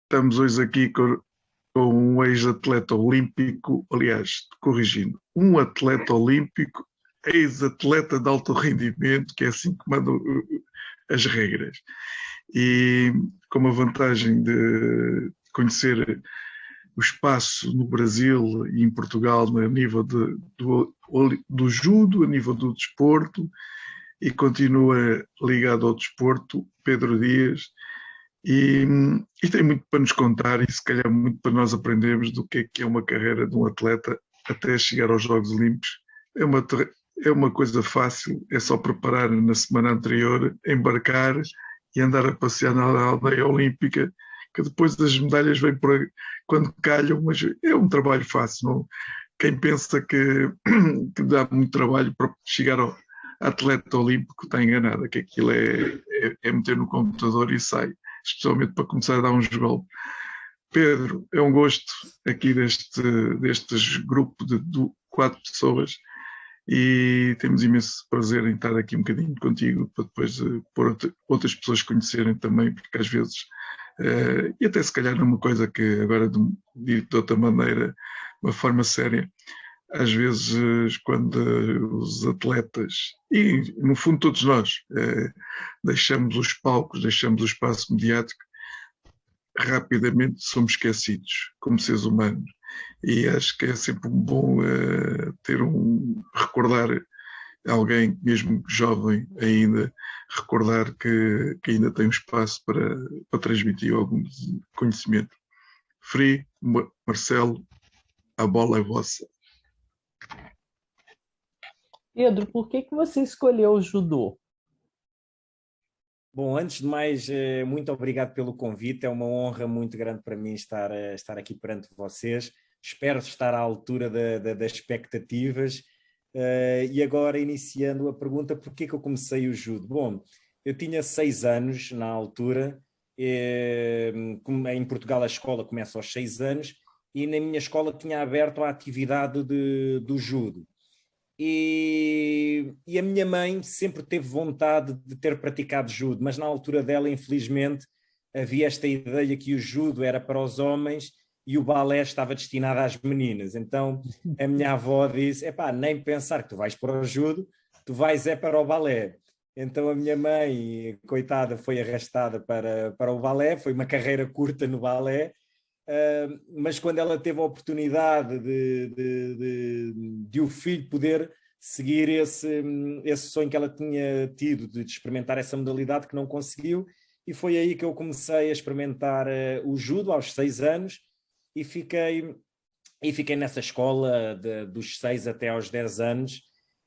Estamos hoje aqui com um ex-atleta olímpico, aliás, corrigindo, um atleta olímpico, ex-atleta de alto rendimento, que é assim que mandam as regras. E com a vantagem de conhecer o espaço no Brasil e em Portugal a nível do judo, a nível do desporto, e continua ligado ao desporto, Pedro Dias, e tem muito para nos contar e se calhar muito para nós aprendermos do que é uma carreira de um atleta até chegar aos Jogos Olímpicos. É uma coisa fácil, é só preparar na semana anterior, embarcar e andar a passear na aldeia olímpica, que depois as medalhas vêm quando calham, mas é um trabalho fácil. Não? Quem pensa que dá muito trabalho para chegar ao atleta olímpico está enganado, que aquilo é meter no computador e sai, especialmente para começar a dar uns golpes. Pedro, é um gosto aqui destes grupo de 4 pessoas e temos imenso prazer em estar aqui um bocadinho contigo para depois por outras pessoas conhecerem também, porque às vezes, e até se calhar numa coisa que agora dito de outra maneira, de uma forma séria, às vezes quando os atletas, e no fundo todos nós, deixamos os palcos, deixamos o espaço mediático, rapidamente somos esquecidos como seres humanos. E acho que é sempre bom recordar alguém, mesmo jovem ainda, recordar que ainda tem um espaço para transmitir algum conhecimento. Free, Marcelo, a bola é vossa. Pedro, por que você escolheu o judô? Bom, antes de mais, muito obrigado pelo convite. É uma honra muito grande para mim estar aqui perante vocês. Espero estar à altura das expectativas. E agora, iniciando a pergunta, por que eu comecei o judo? Bom, eu tinha 6 anos na altura. Em Portugal a escola começa aos 6 anos e na minha escola tinha aberto a atividade do judo. E a minha mãe sempre teve vontade de ter praticado judo, mas na altura dela, infelizmente, havia esta ideia que o judo era para os homens e o balé estava destinado às meninas. Então a minha avó disse, nem pensar que tu vais para o judo, tu vais para o balé. Então a minha mãe, coitada, foi arrastada para o balé, foi uma carreira curta no balé, mas quando ela teve a oportunidade de o filho poder seguir esse sonho que ela tinha tido de experimentar essa modalidade, que não conseguiu, e foi aí que eu comecei a experimentar o judo aos 6 anos e fiquei nessa escola dos 6 até aos 10 anos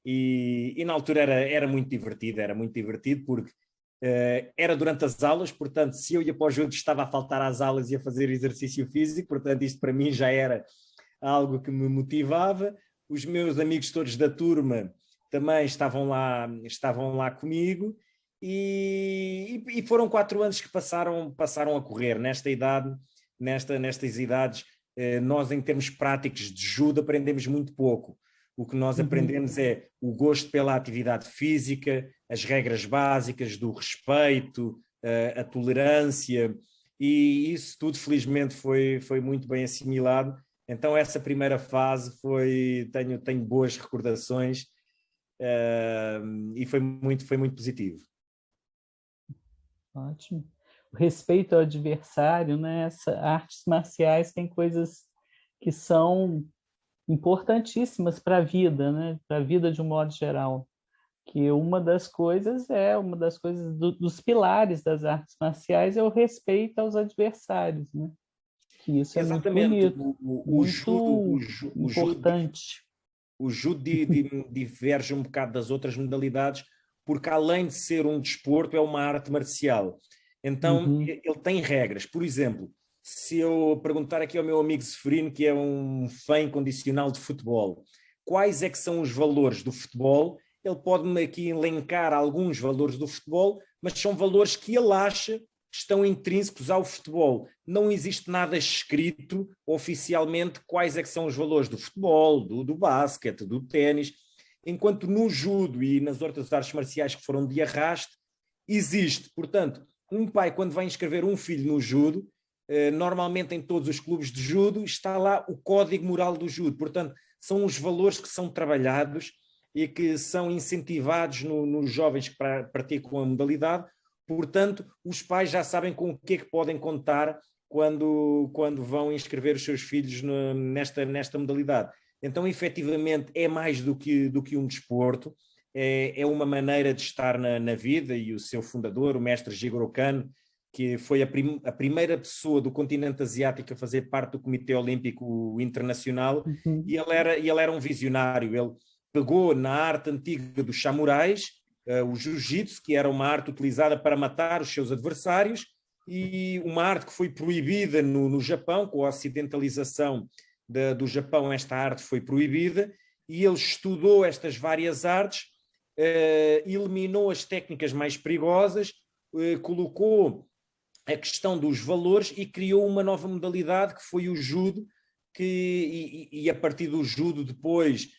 e na altura era muito divertido porque era durante as aulas, portanto, se eu ia para o judo estava a faltar às aulas e a fazer exercício físico, portanto, isto para mim já era algo que me motivava. Os meus amigos todos da turma também estavam lá comigo e foram 4 anos que passaram a correr. Nesta idade, nestas idades, nós em termos práticos de judo aprendemos muito pouco. O que nós aprendemos é o gosto pela atividade física, as regras básicas do respeito, a tolerância, e isso tudo felizmente foi muito bem assimilado. Então essa primeira fase tenho boas recordações e foi muito positivo. Ótimo. O respeito ao adversário, né? Artes marciais tem coisas que são importantíssimas para a vida, né? Para a vida de um modo geral. Que uma das coisas dos pilares das artes marciais é o respeito aos adversários, né? Que isso é exatamente muito bonito, muito importante. O judo diverge um bocado das outras modalidades, porque além de ser um desporto, é uma arte marcial. Então, ele tem regras. Por exemplo, se eu perguntar aqui ao meu amigo Seferino, que é um fã incondicional de futebol, quais é que são os valores do futebol? Ele pode-me aqui elencar alguns valores do futebol, mas são valores que ele acha que estão intrínsecos ao futebol. Não existe nada escrito oficialmente quais é que são os valores do futebol, do basquete, do ténis, enquanto no judo e nas outras artes marciais que foram de arraste, existe. Portanto, um pai, quando vai inscrever um filho no judo, normalmente em todos os clubes de judo está lá o código moral do judo. Portanto, são os valores que são trabalhados e que são incentivados nos jovens que praticam a modalidade. Portanto, os pais já sabem com o que é que podem contar quando vão inscrever os seus filhos nesta modalidade. Então, efetivamente, é mais do que um desporto, é uma maneira de estar na vida, e o seu fundador, o mestre Jigoro Kano, que foi a primeira pessoa do continente asiático a fazer parte do Comitê Olímpico Internacional, e ele era um visionário. Ele pegou na arte antiga dos samurais, o jiu-jitsu, que era uma arte utilizada para matar os seus adversários, e uma arte que foi proibida no Japão, com a ocidentalização do Japão, esta arte foi proibida, e ele estudou estas várias artes, eliminou as técnicas mais perigosas, colocou a questão dos valores e criou uma nova modalidade que foi o judo, e a partir do judo depois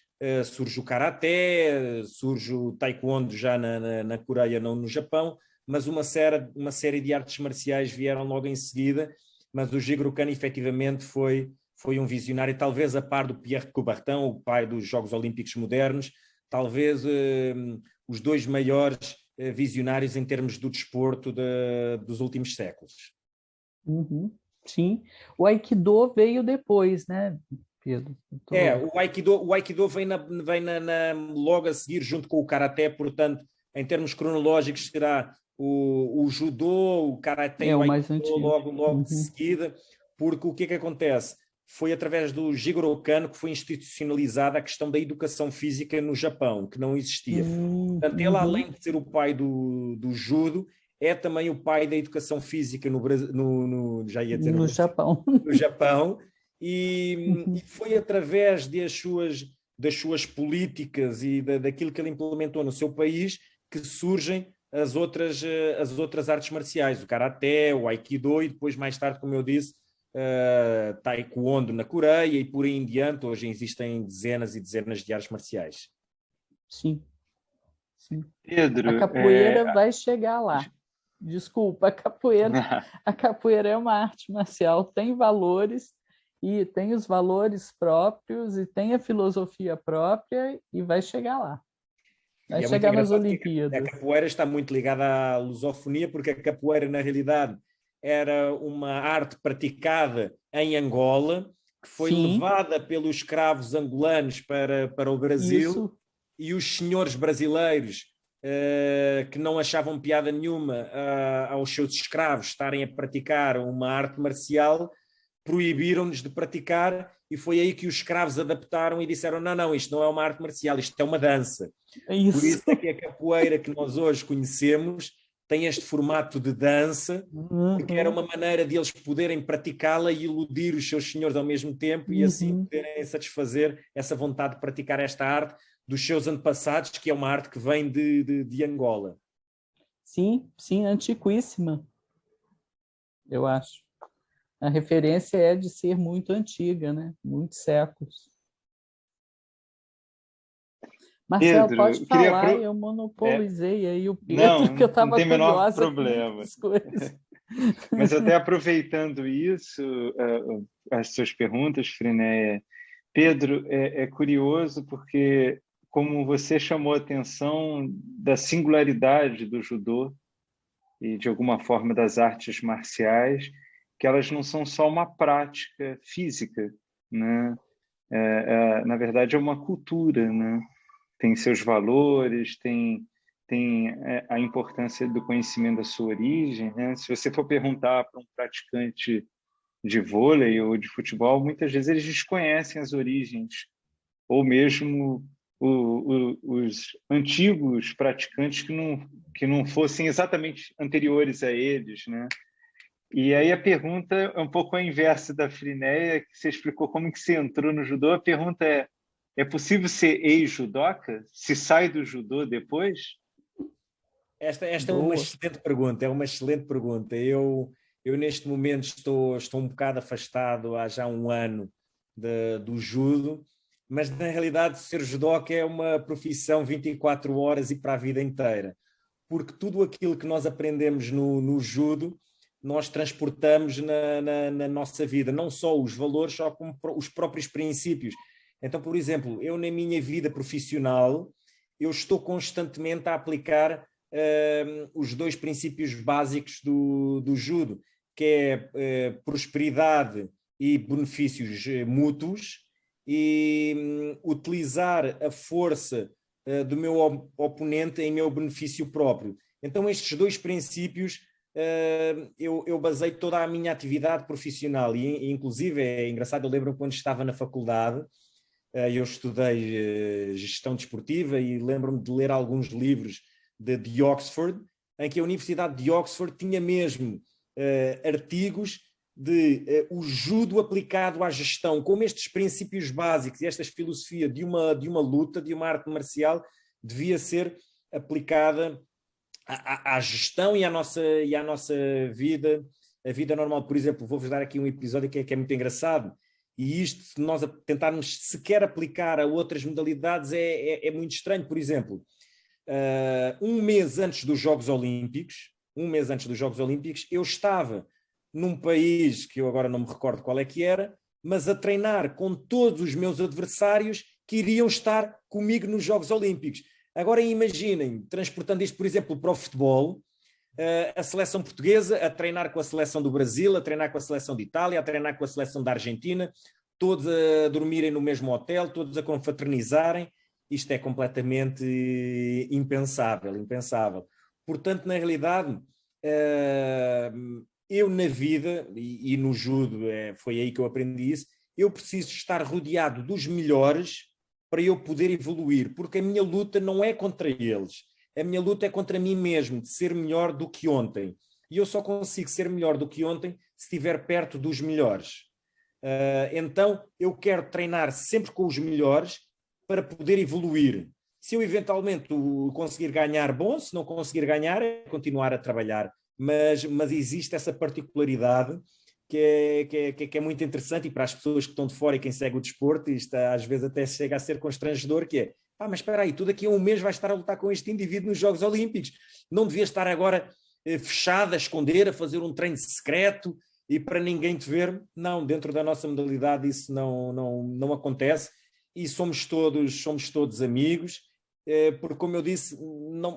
surge o karaté, surge o taekwondo já na Coreia, não no Japão, mas uma série de artes marciais vieram logo em seguida. Mas o Jigoro Kano efetivamente foi um visionário, talvez a par do Pierre de Coubertin, o pai dos Jogos Olímpicos modernos, talvez os dois maiores visionários em termos do desporto dos últimos séculos. Sim. O Aikido veio depois, né, Pedro? O Aikido vem logo a seguir, junto com o Karaté. Portanto, em termos cronológicos, será o Judô, o Karaté e o Aikido logo de seguida, porque o que é que acontece? Foi através do Jigoro Kano que foi institucionalizada a questão da educação física no Japão, que não existia. Portanto, ele, além de ser o pai do judo, é também o pai da educação física no Japão. No Japão, e foi através das suas políticas e daquilo que ele implementou no seu país que surgem as outras artes marciais, o Karaté, o Aikido, e depois, mais tarde, como eu disse, Taekwondo na Coreia, e por aí em diante. Hoje existem dezenas e dezenas de artes marciais. Sim. Pedro, a capoeira vai chegar lá. Desculpa, a capoeira é uma arte marcial, tem valores, e tem os valores próprios, e tem a filosofia própria, e vai chegar lá. Vai chegar nas Olimpíadas. A capoeira está muito ligada à lusofonia, porque a capoeira, na realidade, era uma arte praticada em Angola, que foi levada pelos escravos angolanos para o Brasil. Isso. E os senhores brasileiros, que não achavam piada nenhuma aos seus escravos estarem a praticar uma arte marcial, proibiram-nos de praticar, e foi aí que os escravos adaptaram e disseram: não, isto não é uma arte marcial, isto é uma dança. Por isso é que a capoeira que nós hoje conhecemos tem este formato de dança, porque era uma maneira de eles poderem praticá-la e iludir os seus senhores ao mesmo tempo, e assim poderem satisfazer essa vontade de praticar esta arte dos seus antepassados, que é uma arte que vem de Angola. Sim, antiquíssima, eu acho. A referência é de ser muito antiga, né? Muitos séculos. Marcelo, Pedro, pode falar, eu monopolizei aí o Pedro, não, porque eu estava curiosa. Não tem menor problema. Mas até aproveitando isso, as suas perguntas, Frinéia, Pedro, é curioso porque, como você chamou a atenção da singularidade do judô e, de alguma forma, das artes marciais, que elas não são só uma prática física, né? Na verdade, é uma cultura, né? Tem seus valores, tem a importância do conhecimento da sua origem, né? Se você for perguntar para um praticante de vôlei ou de futebol, muitas vezes eles desconhecem as origens, ou mesmo os antigos praticantes que não fossem exatamente anteriores a eles, né? E aí a pergunta é um pouco a inversa da Frinéia, que você explicou como que você entrou no judô. A pergunta é possível ser ex-judoca? Se sai do judô depois? Esta é uma excelente pergunta. Eu neste momento estou um bocado afastado há já um ano do judo, mas na realidade ser judoca é uma profissão 24 horas e para a vida inteira. porque tudo aquilo que nós aprendemos no judo, nós transportamos na nossa vida, não só os valores, só como os próprios princípios. Então, por exemplo, eu na minha vida profissional, eu estou constantemente a aplicar os 2 princípios básicos do judo, que é prosperidade e benefícios mútuos, e utilizar a força do meu oponente em meu benefício próprio. Então, estes 2 princípios, eu basei toda a minha atividade profissional, e inclusive é engraçado, eu lembro quando estava na faculdade, eu estudei gestão desportiva e lembro-me de ler alguns livros de Oxford, em que a Universidade de Oxford tinha mesmo artigos de o judo aplicado à gestão, como estes princípios básicos e esta filosofia de uma luta, de uma arte marcial, devia ser aplicada à gestão e à nossa vida, a vida normal. Por exemplo, vou-vos dar aqui um episódio que é muito engraçado, e isto, se nós tentarmos sequer aplicar a outras modalidades, é muito estranho. Por exemplo, um mês antes dos Jogos Olímpicos, eu estava num país que eu agora não me recordo qual é que era, mas a treinar com todos os meus adversários que iriam estar comigo nos Jogos Olímpicos. Agora imaginem, transportando isto, por exemplo, para o futebol, a seleção portuguesa a treinar com a seleção do Brasil, a treinar com a seleção de Itália, a treinar com a seleção da Argentina, todos a dormirem no mesmo hotel, todos a confraternizarem. Isto é completamente impensável. Portanto, na realidade, eu na vida, e no judo foi aí que eu aprendi isso, eu preciso estar rodeado dos melhores para eu poder evoluir, porque a minha luta não é contra eles, a minha luta é contra mim mesmo, de ser melhor do que ontem. E eu só consigo ser melhor do que ontem se estiver perto dos melhores. Então, eu quero treinar sempre com os melhores para poder evoluir. Se eu eventualmente conseguir ganhar, bom, se não conseguir ganhar, é continuar a trabalhar. Mas existe essa particularidade que é muito interessante, e para as pessoas que estão de fora e quem segue o desporto, isto às vezes até chega a ser constrangedor, que é, mas espera aí, tu daqui a um mês vais estar a lutar com este indivíduo nos Jogos Olímpicos, não devias estar agora fechado, a esconder, a fazer um treino secreto e para ninguém te ver. Não, dentro da nossa modalidade isso não acontece, e somos todos amigos, porque como eu disse,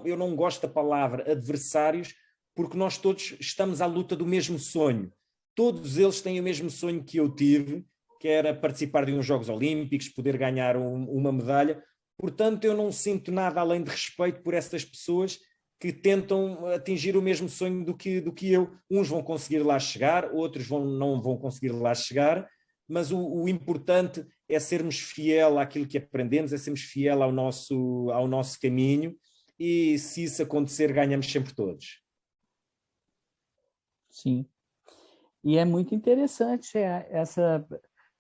eu não gosto da palavra adversários, porque nós todos estamos à luta do mesmo sonho. Todos eles têm o mesmo sonho que eu tive, que era participar de uns Jogos Olímpicos, poder ganhar uma medalha. Portanto, eu não sinto nada além de respeito por essas pessoas que tentam atingir o mesmo sonho do que eu. Uns vão conseguir lá chegar, outros não vão conseguir lá chegar, mas o importante é sermos fiel àquilo que aprendemos, é sermos fiel ao nosso caminho, e se isso acontecer, ganhamos sempre todos. Sim. E é muito interessante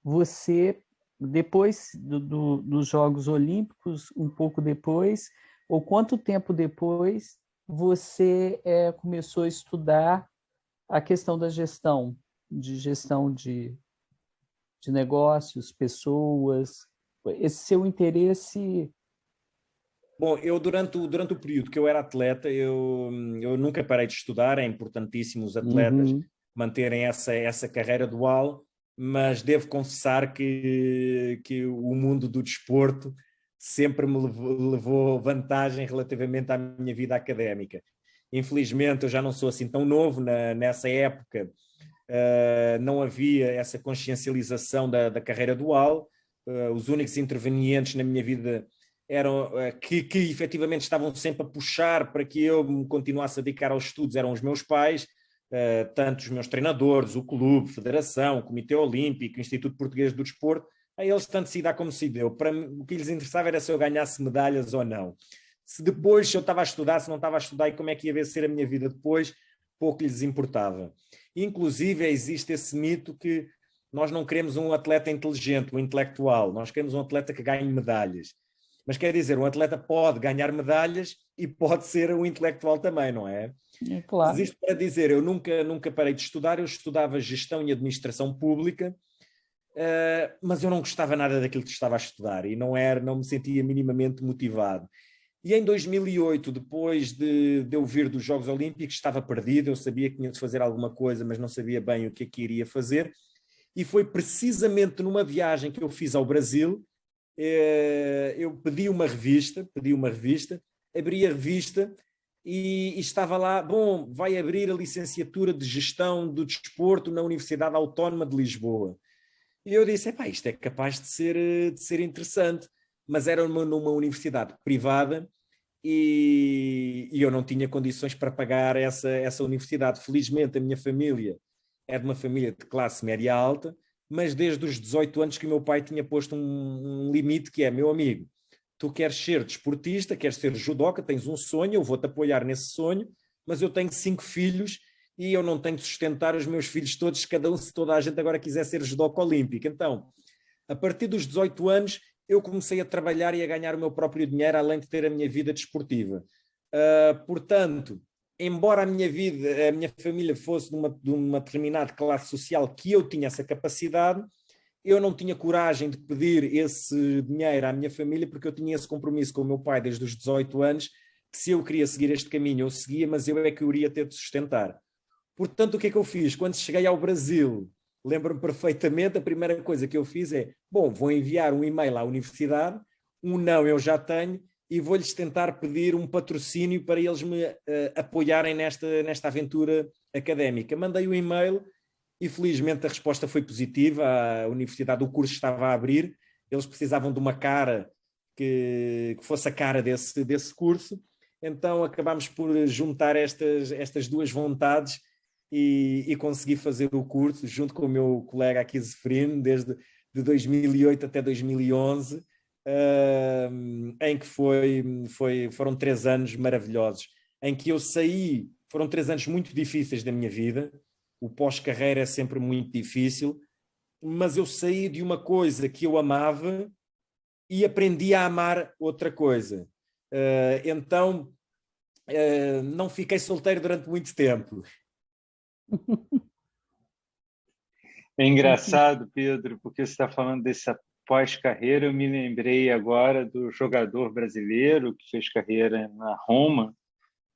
você, depois dos Jogos Olímpicos, um pouco depois, ou quanto tempo depois, você começou a estudar a questão da gestão de negócios, pessoas, esse seu interesse... Bom, eu durante o período que eu era atleta, eu nunca parei de estudar, é importantíssimo os atletas manterem essa carreira dual, mas devo confessar que o mundo do desporto sempre me levou vantagem relativamente à minha vida académica. Infelizmente, eu já não sou assim tão novo, nessa época não havia essa consciencialização da carreira dual, os únicos intervenientes na minha vida eram que efetivamente estavam sempre a puxar para que eu me continuasse a dedicar aos estudos, eram os meus pais, tanto os meus treinadores, o clube, a federação, o Comitê Olímpico, o Instituto Português do Desporto. A eles tanto se dá como se deu. Para mim, o que lhes interessava era se eu ganhasse medalhas ou não. Se eu estava a estudar, se não estava a estudar, e como é que ia ser a minha vida depois, pouco lhes importava. Inclusive, existe esse mito que nós não queremos um atleta inteligente, um intelectual, nós queremos um atleta que ganhe medalhas. Mas quer dizer, um atleta pode ganhar medalhas e pode ser um intelectual também, não é? É claro. Mas isto para dizer, eu nunca parei de estudar, eu estudava gestão e administração pública, mas eu não gostava nada daquilo que estava a estudar e não me sentia minimamente motivado. E em 2008, depois de eu vir dos Jogos Olímpicos, estava perdido, eu sabia que tinha de fazer alguma coisa, mas não sabia bem o que é que iria fazer. E foi precisamente numa viagem que eu fiz ao Brasil, eu pedi uma revista, abri a revista e estava lá, bom, vai abrir a licenciatura de Gestão do Desporto na Universidade Autónoma de Lisboa. E eu disse, epá, isto é capaz de ser interessante, mas era numa universidade privada e eu não tinha condições para pagar essa universidade. Felizmente a minha família é de uma família de classe média alta, mas desde os 18 anos que o meu pai tinha posto um limite que é, meu amigo, tu queres ser desportista, queres ser judoca, tens um sonho, eu vou-te apoiar nesse sonho, mas eu tenho 5 filhos e eu não tenho de sustentar os meus filhos todos, se toda a gente agora quiser ser judoca olímpica. Então, a partir dos 18 anos, eu comecei a trabalhar e a ganhar o meu próprio dinheiro, além de ter a minha vida desportiva. Portanto, embora a minha família fosse de uma determinada classe social que eu tinha essa capacidade, eu não tinha coragem de pedir esse dinheiro à minha família, porque eu tinha esse compromisso com o meu pai desde os 18 anos, que se eu queria seguir este caminho, eu seguia, mas eu é que o iria ter de sustentar. Portanto, o que é que eu fiz? Quando cheguei ao Brasil, lembro-me perfeitamente, a primeira coisa que eu fiz é, bom, vou enviar um e-mail à universidade, um não eu já tenho, e vou-lhes tentar pedir um patrocínio para eles me apoiarem nesta aventura académica. Mandei o e-mail e felizmente a resposta foi positiva, a universidade, o curso estava a abrir, eles precisavam de uma cara que fosse a cara desse curso, então acabámos por juntar estas duas vontades e consegui fazer o curso junto com o meu colega aqui, Zeferino, desde de 2008 até 2011, em que foram 3 anos maravilhosos, em que eu saí, foram 3 anos muito difíceis da minha vida, o pós-carreira é sempre muito difícil, mas eu saí de uma coisa que eu amava e aprendi a amar outra coisa. Então, não fiquei solteiro durante muito tempo. É engraçado, Pedro, porque você está falando dessa pós-carreira. Eu me lembrei agora do jogador brasileiro que fez carreira na Roma,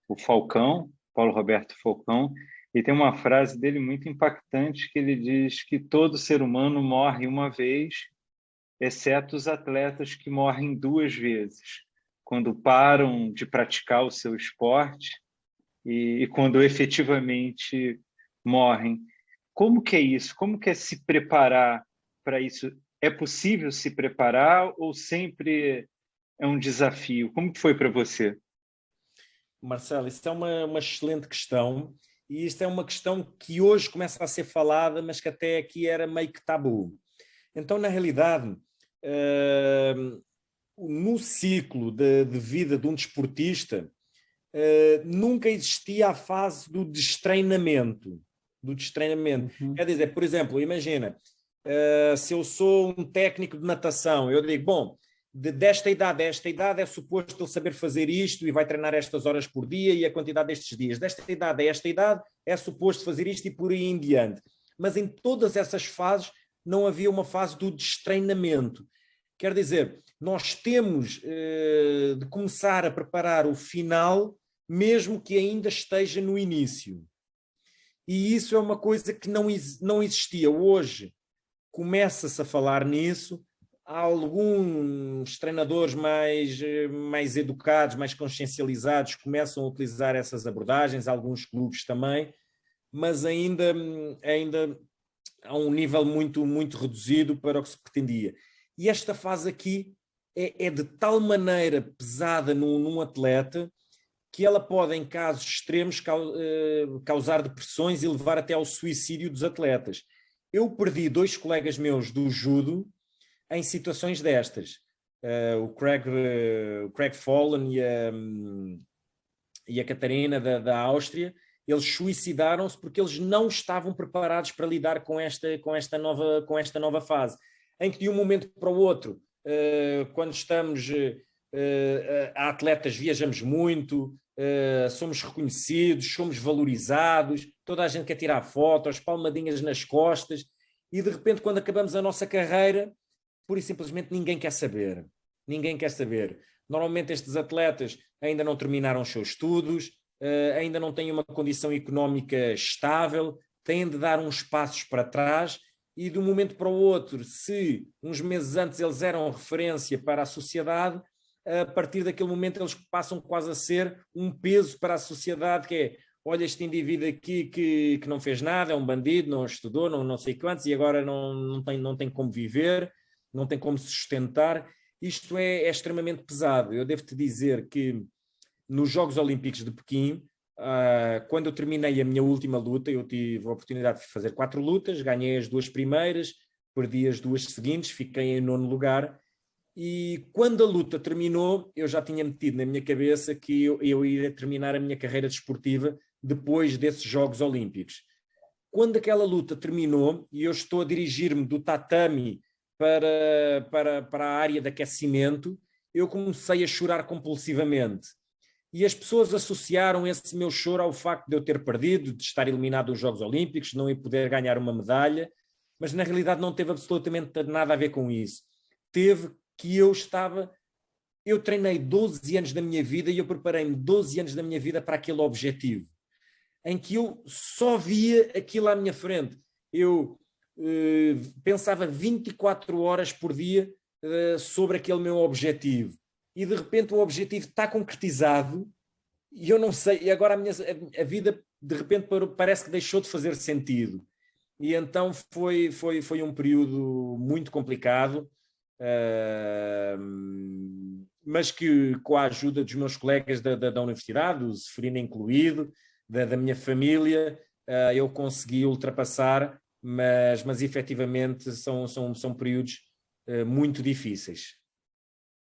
o Falcão, Paulo Roberto Falcão, e tem uma frase dele muito impactante que ele diz que todo ser humano morre uma vez, exceto os atletas que morrem 2 vezes, quando param de praticar o seu esporte e quando efetivamente morrem. Como que é isso? Como que é se preparar para isso? É possível se preparar ou sempre é um desafio? Como que foi para você? Marcelo, isso é uma excelente questão e isto é uma questão que hoje começa a ser falada, mas que até aqui era meio que tabu. Então, na realidade, no ciclo de vida de um desportista, nunca existia a fase do destreinamento. Uhum. Quer dizer, por exemplo, imagina, se eu sou um técnico de natação, eu digo, bom, desta idade a esta idade é suposto ele saber fazer isto e vai treinar estas horas por dia e a quantidade destes dias. Desta idade a esta idade é suposto fazer isto e por aí em diante. Mas em todas essas fases não havia uma fase do destreinamento. Quer dizer, nós temos de começar a preparar o final, mesmo que ainda esteja no início. E isso é uma coisa que não existia. Hoje começa-se a falar nisso. Há alguns treinadores mais educados, mais consciencializados, começam a utilizar essas abordagens, alguns clubes também, mas ainda a um nível muito, muito reduzido para o que se pretendia. E esta fase aqui é de tal maneira pesada num atleta que ela pode, em casos extremos, causar depressões e levar até ao suicídio dos atletas. Eu perdi 2 colegas meus do judo em situações destas. O Craig Follen e a Catarina da Áustria, eles suicidaram-se porque eles não estavam preparados para lidar com esta nova fase, em que de um momento para o outro, quando estamos a atletas, viajamos muito, somos reconhecidos, somos valorizados, toda a gente quer tirar fotos, palmadinhas nas costas, e de repente quando acabamos a nossa carreira, pura e simplesmente ninguém quer saber. Normalmente estes atletas ainda não terminaram os seus estudos, ainda não têm uma condição económica estável, têm de dar uns passos para trás e de um momento para o outro, se uns meses antes eles eram referência para a sociedade, a partir daquele momento eles passam quase a ser um peso para a sociedade, que é, olha este indivíduo aqui que não fez nada, é um bandido, não estudou, não sei quantos, e agora não tem como viver, não tem como se sustentar. Isto é extremamente pesado. Eu devo-te dizer que nos Jogos Olímpicos de Pequim, quando eu terminei a minha última luta, eu tive a oportunidade de fazer 4 lutas, ganhei as 2 primeiras, perdi as 2 seguintes, fiquei em 9º lugar, e quando a luta terminou, eu já tinha metido na minha cabeça que eu iria terminar a minha carreira desportiva depois desses Jogos Olímpicos. Quando aquela luta terminou, e eu estou a dirigir-me do tatame para a área de aquecimento, eu comecei a chorar compulsivamente. E as pessoas associaram esse meu choro ao facto de eu ter perdido, de estar eliminado dos Jogos Olímpicos, de não poder ganhar uma medalha, mas na realidade não teve absolutamente nada a ver com isso. Teve que eu treinei 12 anos da minha vida e eu preparei-me 12 anos da minha vida para aquele objetivo, em que eu só via aquilo à minha frente. Eu pensava 24 horas por dia sobre aquele meu objetivo. E de repente o objetivo está concretizado e eu não sei, e agora a vida de repente parece que deixou de fazer sentido. E então foi um período muito complicado, mas que com a ajuda dos meus colegas da universidade, o Zeferino incluído, da minha família, eu consegui ultrapassar, mas efetivamente são períodos muito difíceis.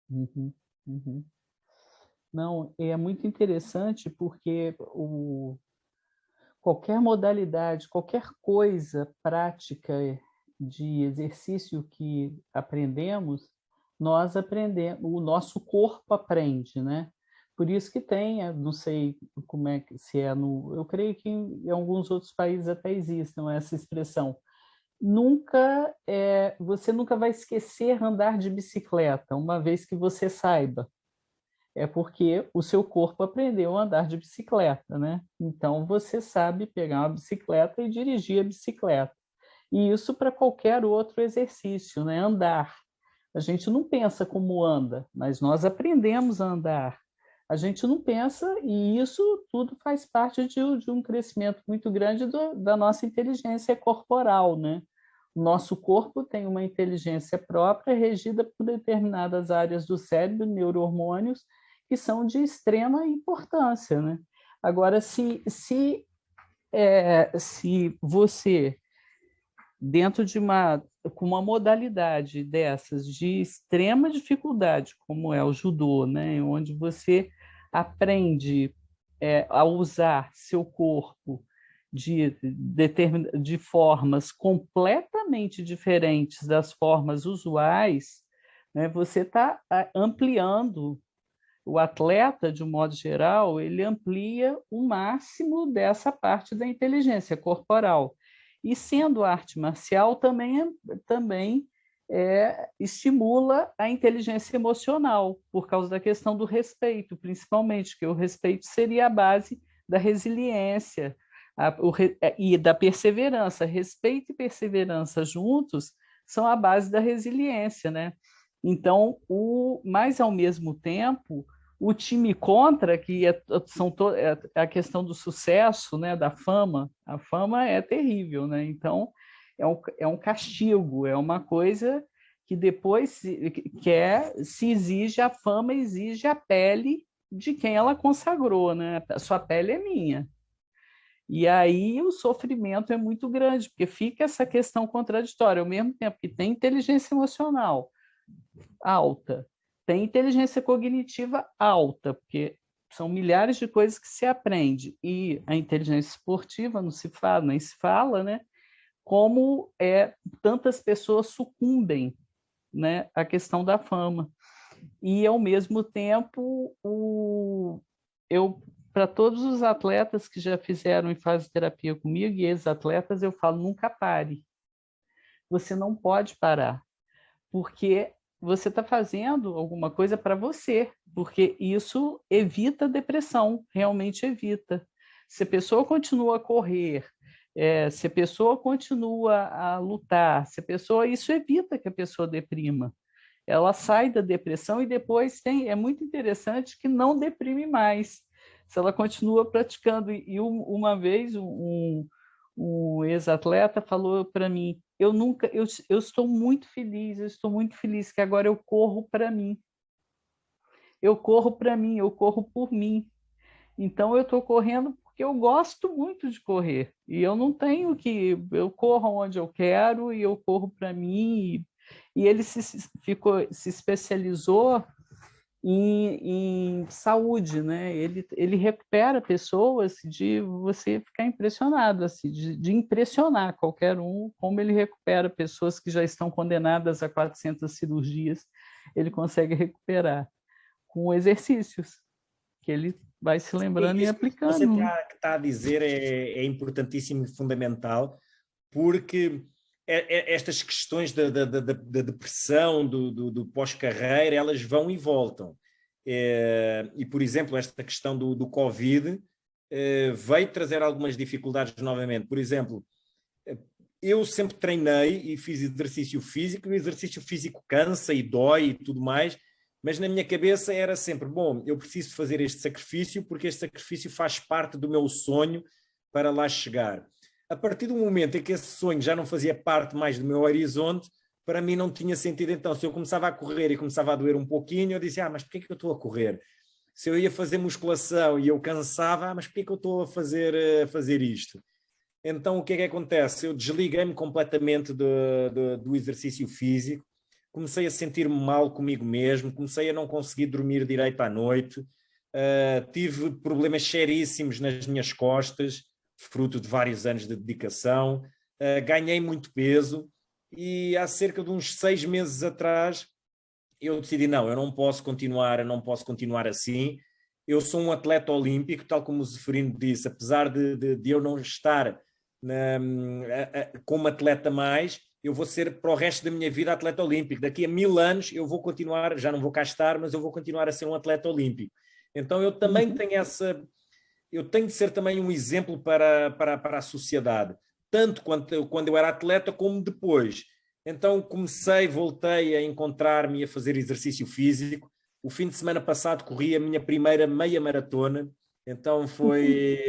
Uhum, uhum. Não, é muito interessante porque qualquer modalidade, qualquer coisa prática de exercício que aprendemos, nós aprendemos, o nosso corpo aprende, né? Por isso que tem, não sei como é que se é eu creio que em alguns outros países até existam essa expressão. Você nunca vai esquecer andar de bicicleta, uma vez que você saiba. É porque o seu corpo aprendeu a andar de bicicleta, né? Então você sabe pegar uma bicicleta e dirigir a bicicleta. E isso para qualquer outro exercício, né? Andar. A gente não pensa como anda, mas nós aprendemos a andar. A gente não pensa, e isso tudo faz parte de um crescimento muito grande da nossa inteligência corporal, né? O nosso corpo tem uma inteligência própria, regida por determinadas áreas do cérebro, neurohormônios, que são de extrema importância, né? Agora, se você, dentro com uma modalidade dessas de extrema dificuldade, como é o judô, né? Onde você aprende a usar seu corpo de formas completamente diferentes das formas usuais, né? Você está ampliando. O atleta, de um modo geral, ele amplia o máximo dessa parte da inteligência corporal. E sendo arte marcial, também estimula a inteligência emocional, por causa da questão do respeito, principalmente, que o respeito seria a base da resiliência e da perseverança. Respeito e perseverança juntos são a base da resiliência, né? Então, mas ao mesmo tempo, o time contra, que é a questão do sucesso, né, da fama, a fama é terrível, né? Então, é um castigo, é uma coisa que depois se exige, a fama exige a pele de quem ela consagrou, né? A sua pele é minha. E aí o sofrimento é muito grande, porque fica essa questão contraditória, ao mesmo tempo que tem inteligência emocional alta, tem inteligência cognitiva alta, porque são milhares de coisas que se aprende, e a inteligência esportiva não se fala, nem se fala, né? Como tantas pessoas sucumbem, né, à questão da fama. E, ao mesmo tempo, para todos os atletas que já fizeram e fazem terapia comigo, e ex-atletas, eu falo, nunca pare. Você não pode parar, porque você está fazendo alguma coisa para você, porque isso evita a depressão, realmente evita. Se a pessoa continua a correr, se a pessoa continua a lutar, se a pessoa, isso evita que a pessoa deprima. Ela sai da depressão e depois é muito interessante que não deprime mais. Se ela continua praticando. E uma vez um ex-atleta falou para mim, eu estou muito feliz que agora eu corro para mim. Eu corro para mim, eu corro por mim. Então eu estou correndo porque eu gosto muito de correr. E eu não tenho que. Eu corro onde eu quero e eu corro para mim. E ele se especializou em saúde, né? Ele recupera pessoas de você ficar impressionado, assim, de impressionar qualquer um, como ele recupera pessoas que já estão condenadas a 400 cirurgias, ele consegue recuperar com exercícios que ele vai se lembrando e aplicando. Isso que você está a dizer é importantíssimo e fundamental, porque estas questões da depressão, do pós-carreira, elas vão e voltam. E, por exemplo, esta questão do Covid veio trazer algumas dificuldades novamente. Por exemplo, eu sempre treinei e fiz exercício físico, e o exercício físico cansa e dói e tudo mais, mas na minha cabeça era sempre, bom, eu preciso fazer este sacrifício porque este sacrifício faz parte do meu sonho para lá chegar. A partir do momento em que esse sonho já não fazia parte mais do meu horizonte, para mim não tinha sentido. Então, se eu começava a correr e começava a doer um pouquinho, eu dizia, mas porquê que eu estou a correr? Se eu ia fazer musculação e eu cansava, mas porquê que eu estou a fazer isto? Então, o que é que acontece? Eu desliguei-me completamente do exercício físico, comecei a sentir-me mal comigo mesmo, comecei a não conseguir dormir direito à noite, tive problemas seríssimos nas minhas costas, fruto de vários anos de dedicação, ganhei muito peso e há cerca de uns 6 meses atrás eu decidi, não, eu não posso continuar assim. Eu sou um atleta olímpico, tal como o Zeferino disse, apesar de eu não estar como atleta mais, eu vou ser para o resto da minha vida atleta olímpico. Daqui a 1000 anos eu vou continuar, já não vou cá estar, mas eu vou continuar a ser um atleta olímpico. Então eu também tenho eu tenho de ser também um exemplo para a sociedade, tanto quando eu era atleta como depois. Então voltei a encontrar-me, a fazer exercício físico. O fim de semana passado corri a minha primeira meia maratona, então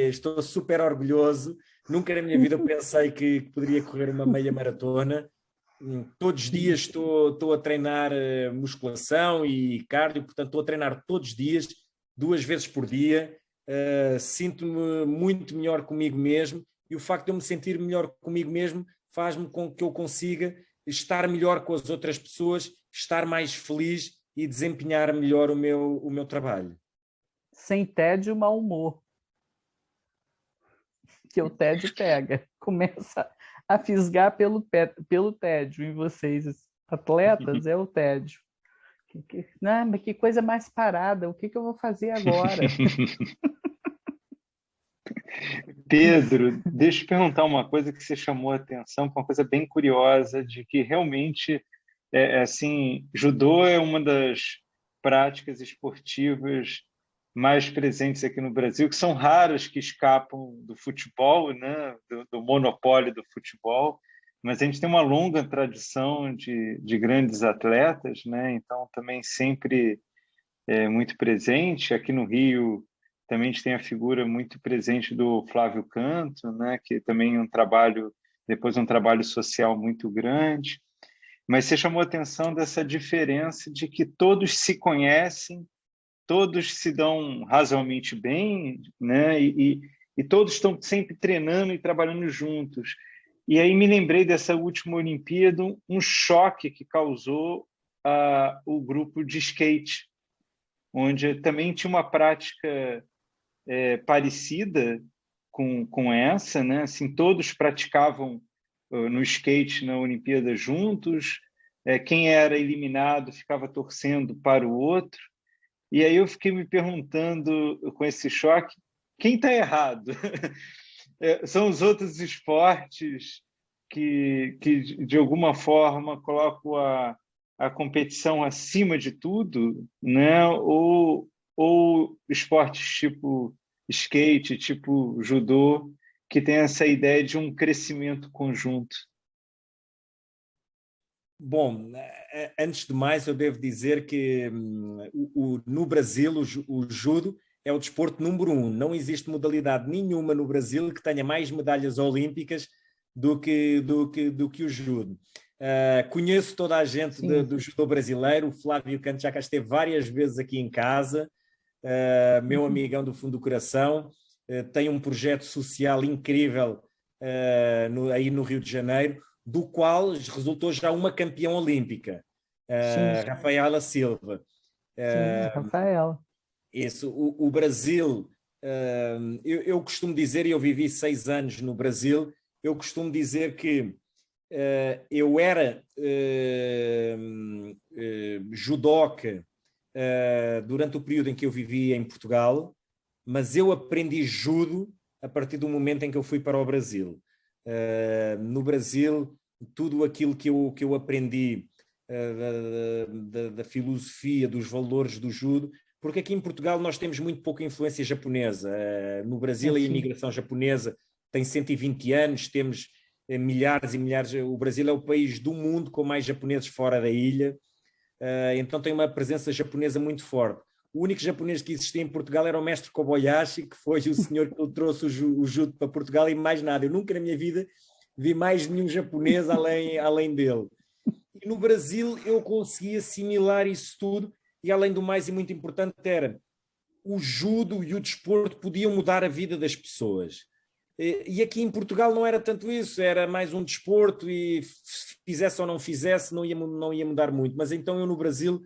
estou super orgulhoso. Nunca na minha vida eu pensei que poderia correr uma meia maratona. Todos os dias estou a treinar musculação e cardio, portanto estou a treinar todos os dias, 2 vezes por dia. Sinto-me muito melhor comigo mesmo, e o facto de eu me sentir melhor comigo mesmo faz-me com que eu consiga estar melhor com as outras pessoas, estar mais feliz e desempenhar melhor o meu trabalho. Sem tédio, mau humor. Que o tédio pega, começa a fisgar pelo tédio em vocês, atletas, é o tédio. Mas que coisa mais parada, o que eu vou fazer agora? Pedro, deixa eu te perguntar uma coisa que você chamou a atenção, uma coisa bem curiosa, de que realmente, assim, judô é uma das práticas esportivas mais presentes aqui no Brasil, que são raras que escapam do futebol, né? do monopólio do futebol, mas a gente tem uma longa tradição de grandes atletas, né? Então também sempre é muito presente. Aqui no Rio também a gente tem a figura muito presente do Flávio Canto, né? Que também depois um trabalho social muito grande. Mas você chamou a atenção dessa diferença de que todos se conhecem, todos se dão razoavelmente bem, né? E todos estão sempre treinando e trabalhando juntos. E aí me lembrei dessa última Olimpíada, um choque que causou o grupo de skate, onde também tinha uma prática parecida com essa, né? Assim, todos praticavam no skate na Olimpíada juntos, quem era eliminado ficava torcendo para o outro. E aí eu fiquei me perguntando, com esse choque, quem está errado? São os outros esportes que de alguma forma colocam a competição acima de tudo, né? Ou esportes tipo skate, tipo judô, que tem essa ideia de um crescimento conjunto? Bom, antes de mais, eu devo dizer que no Brasil o judo é o desporto número 1. Não existe modalidade nenhuma no Brasil que tenha mais medalhas olímpicas do que o judo. Conheço toda a gente do judô brasileiro. O Flávio Canto já cá esteve várias vezes aqui em casa, meu amigão do fundo do coração. Tem um projeto social incrível aí no Rio de Janeiro, do qual resultou já uma campeã olímpica, Rafaela Silva. Sim, Rafaela. Isso, o Brasil, eu costumo dizer, e eu vivi 6 anos no Brasil, eu costumo dizer que eu era judoca durante o período em que eu vivia em Portugal, mas eu aprendi judo a partir do momento em que eu fui para o Brasil. No Brasil, tudo aquilo que eu aprendi da filosofia, dos valores do judo, porque aqui em Portugal nós temos muito pouca influência japonesa. No Brasil, a imigração japonesa tem 120 anos, temos milhares e milhares. O Brasil é o país do mundo com mais japoneses fora da ilha, então tem uma presença japonesa muito forte. O único japonês que existia em Portugal era o mestre Kobayashi, que foi o senhor que trouxe o judo para Portugal, e mais nada. Eu nunca na minha vida vi mais nenhum japonês além dele. E no Brasil eu consegui assimilar isso tudo, e além do mais, e muito importante, era o judo e o desporto podiam mudar a vida das pessoas. E aqui em Portugal não era tanto isso, era mais um desporto, e fizesse ou não fizesse não ia mudar muito. Mas então eu no Brasil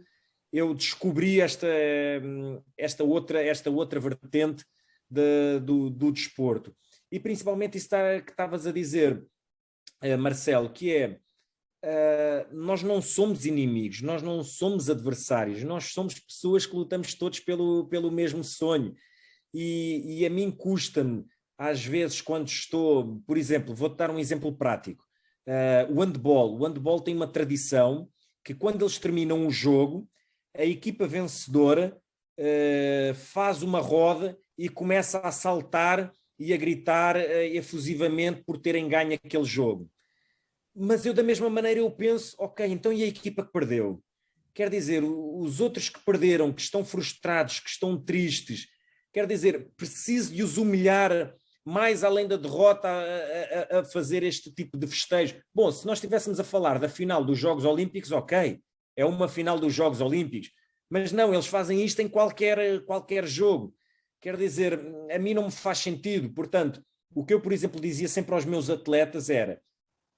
eu descobri esta outra vertente do desporto. E principalmente isso que estavas a dizer, Marcelo, que é nós não somos inimigos, nós não somos adversários, nós somos pessoas que lutamos todos pelo mesmo sonho. E a mim custa-me, às vezes, quando estou, por exemplo, vou-te dar um exemplo prático. O handball tem uma tradição que, quando eles terminam o jogo, a equipa vencedora faz uma roda e começa a saltar e a gritar efusivamente por terem ganho aquele jogo. Mas eu, da mesma maneira, eu penso, ok, então e a equipa que perdeu? Quer dizer, os outros que perderam, que estão frustrados, que estão tristes, quer dizer, preciso de os humilhar mais além da derrota a fazer este tipo de festejo. Bom, se nós estivéssemos a falar da final dos Jogos Olímpicos, ok, é uma final dos Jogos Olímpicos, mas não, eles fazem isto em qualquer jogo. Quer dizer, a mim não me faz sentido. Portanto, o que eu, por exemplo, dizia sempre aos meus atletas era: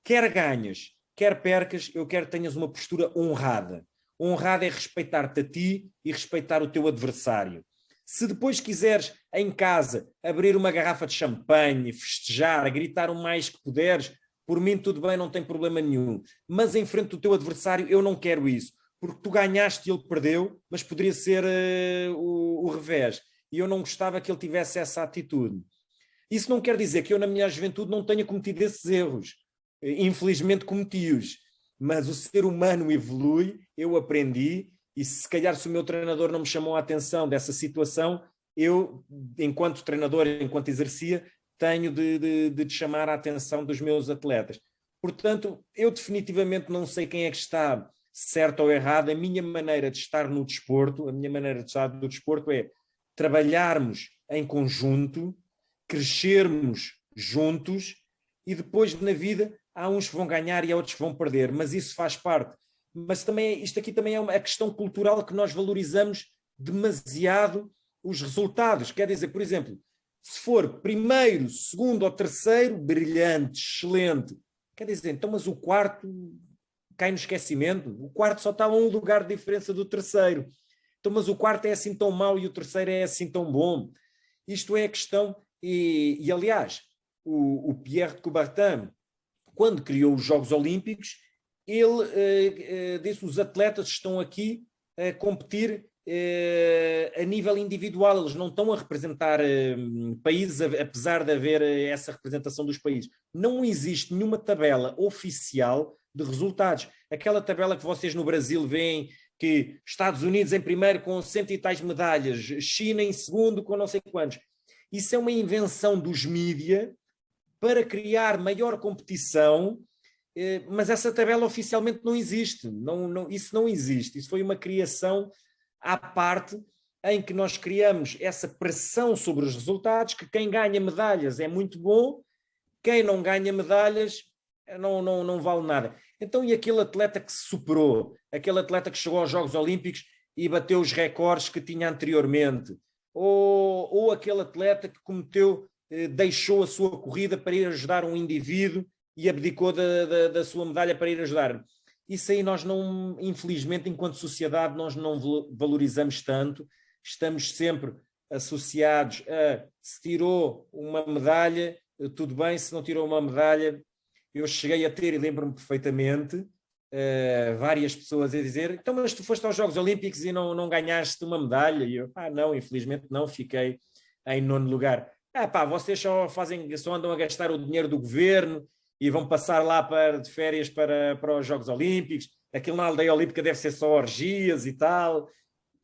quer ganhas, quer percas, eu quero que tenhas uma postura honrada. Honrada é respeitar-te a ti e respeitar o teu adversário. Se depois quiseres, em casa, abrir uma garrafa de champanhe, festejar, gritar o mais que puderes, por mim tudo bem, não tem problema nenhum. Mas em frente do teu adversário eu não quero isso, porque tu ganhaste e ele perdeu, mas poderia ser o revés. E eu não gostava que ele tivesse essa atitude. Isso não quer dizer que eu, na minha juventude, não tenha cometido esses erros. Infelizmente cometi-os. Mas o ser humano evolui, eu aprendi, e se calhar se o meu treinador não me chamou a atenção dessa situação, eu, enquanto treinador, enquanto exercia, tenho de chamar a atenção dos meus atletas. Portanto, eu definitivamente não sei quem é que está certo ou errado. A minha maneira de estar no desporto, é trabalharmos em conjunto, crescermos juntos, e depois na vida há uns que vão ganhar e há outros que vão perder, mas isso faz parte. Mas também, isto aqui também é uma questão cultural, que nós valorizamos demasiado os resultados. Quer dizer, por exemplo, se for primeiro, segundo ou terceiro, brilhante, excelente. Quer dizer, então, mas o quarto cai no esquecimento. O quarto só está a um lugar de diferença do terceiro. Então, mas o quarto é assim tão mau e o terceiro é assim tão bom. Isto é a questão. E aliás, o Pierre de Coubertin, quando criou os Jogos Olímpicos, ele disse: os atletas estão aqui a competir a nível individual, eles não estão a representar países, apesar de haver essa representação dos países. Não existe nenhuma tabela oficial de resultados. Aquela tabela que vocês no Brasil veem, que Estados Unidos em primeiro com 100 e tais medalhas, China em segundo com não sei quantos. Isso é uma invenção dos mídia para criar maior competição, mas essa tabela oficialmente não existe. Isso não existe. Isso foi uma criação à parte, em que nós criamos essa pressão sobre os resultados, que quem ganha medalhas é muito bom, quem não ganha medalhas não vale nada. Então, e aquele atleta que se superou, aquele atleta que chegou aos Jogos Olímpicos e bateu os recordes que tinha anteriormente, ou aquele atleta que deixou a sua corrida para ir ajudar um indivíduo e abdicou da sua medalha para ir ajudar. Isso aí nós não, infelizmente, enquanto sociedade, nós não valorizamos tanto. Estamos sempre associados a, se tirou uma medalha, tudo bem, se não tirou uma medalha. Eu cheguei a ter, e lembro-me perfeitamente, várias pessoas a dizer: então, mas tu foste aos Jogos Olímpicos e não ganhaste uma medalha? E eu, não, infelizmente não, fiquei em 9º lugar. Vocês só andam a gastar o dinheiro do governo e vão passar lá de férias para os Jogos Olímpicos. Aquilo na aldeia olímpica deve ser só orgias e tal.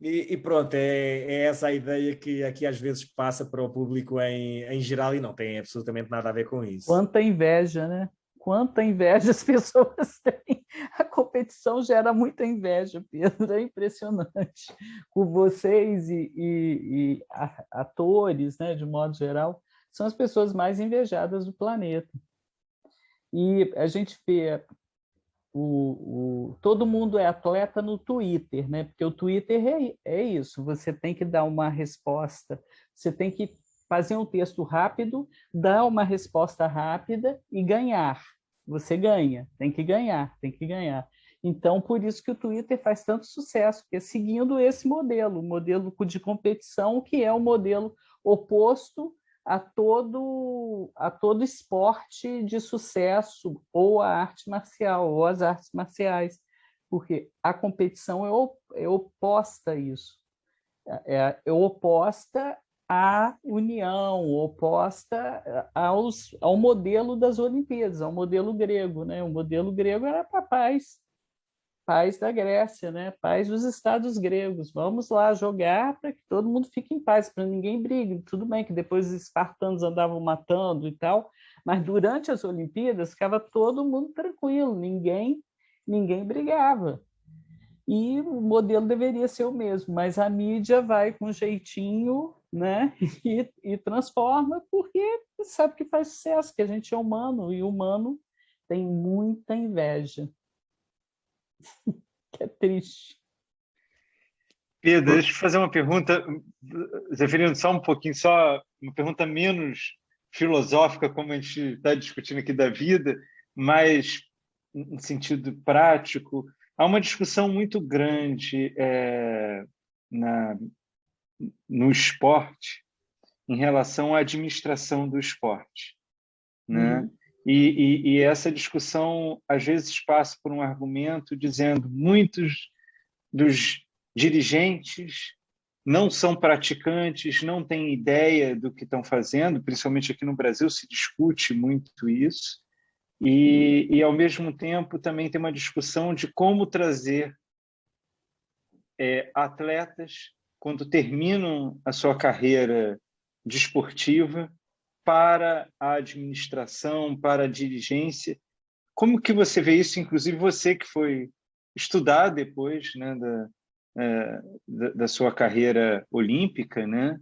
E pronto, é essa a ideia que aqui às vezes passa para o público em geral e não tem absolutamente nada a ver com isso. Quanta inveja, né? Quanta inveja as pessoas têm. A competição gera muita inveja, Pedro, é impressionante. Com vocês e atores, né, de modo geral, são as pessoas mais invejadas do planeta. E a gente vê todo mundo é atleta no Twitter, né? Porque o Twitter é isso, você tem que dar uma resposta, você tem que fazer um texto rápido, dar uma resposta rápida e ganhar. Você ganha, tem que ganhar, tem que ganhar. Então, por isso que o Twitter faz tanto sucesso, porque é seguindo esse modelo, o modelo de competição, que é o modelo oposto a todo esporte de sucesso, ou a arte marcial, ou as artes marciais, porque a competição é oposta a isso, é oposta à união, oposta ao modelo das Olimpíadas, ao modelo grego, né? O modelo grego era para paz da Grécia, né? Paz dos estados gregos. Vamos lá jogar para que todo mundo fique em paz, para ninguém brigue. Tudo bem que depois os espartanos andavam matando e tal, mas durante as Olimpíadas ficava todo mundo tranquilo, ninguém brigava. E o modelo deveria ser o mesmo, mas a mídia vai com jeitinho, né? e transforma, porque sabe que faz sucesso, que a gente é humano, e o humano tem muita inveja. Que é triste. Pedro, deixa eu fazer uma pergunta, referindo só um pouquinho, só uma pergunta menos filosófica, como a gente está discutindo aqui da vida, mas em sentido prático. Há uma discussão muito grande no esporte em relação à administração do esporte, né? Uhum. E essa discussão, às vezes, passa por um argumento dizendo muitos dos dirigentes não são praticantes, não têm ideia do que estão fazendo, principalmente aqui no Brasil se discute muito isso, e ao mesmo tempo, também tem uma discussão de como trazer atletas, quando terminam a sua carreira desportiva, para a administração, para a dirigência. Como que você vê isso? Inclusive você que foi estudar depois, né, da sua carreira olímpica, né?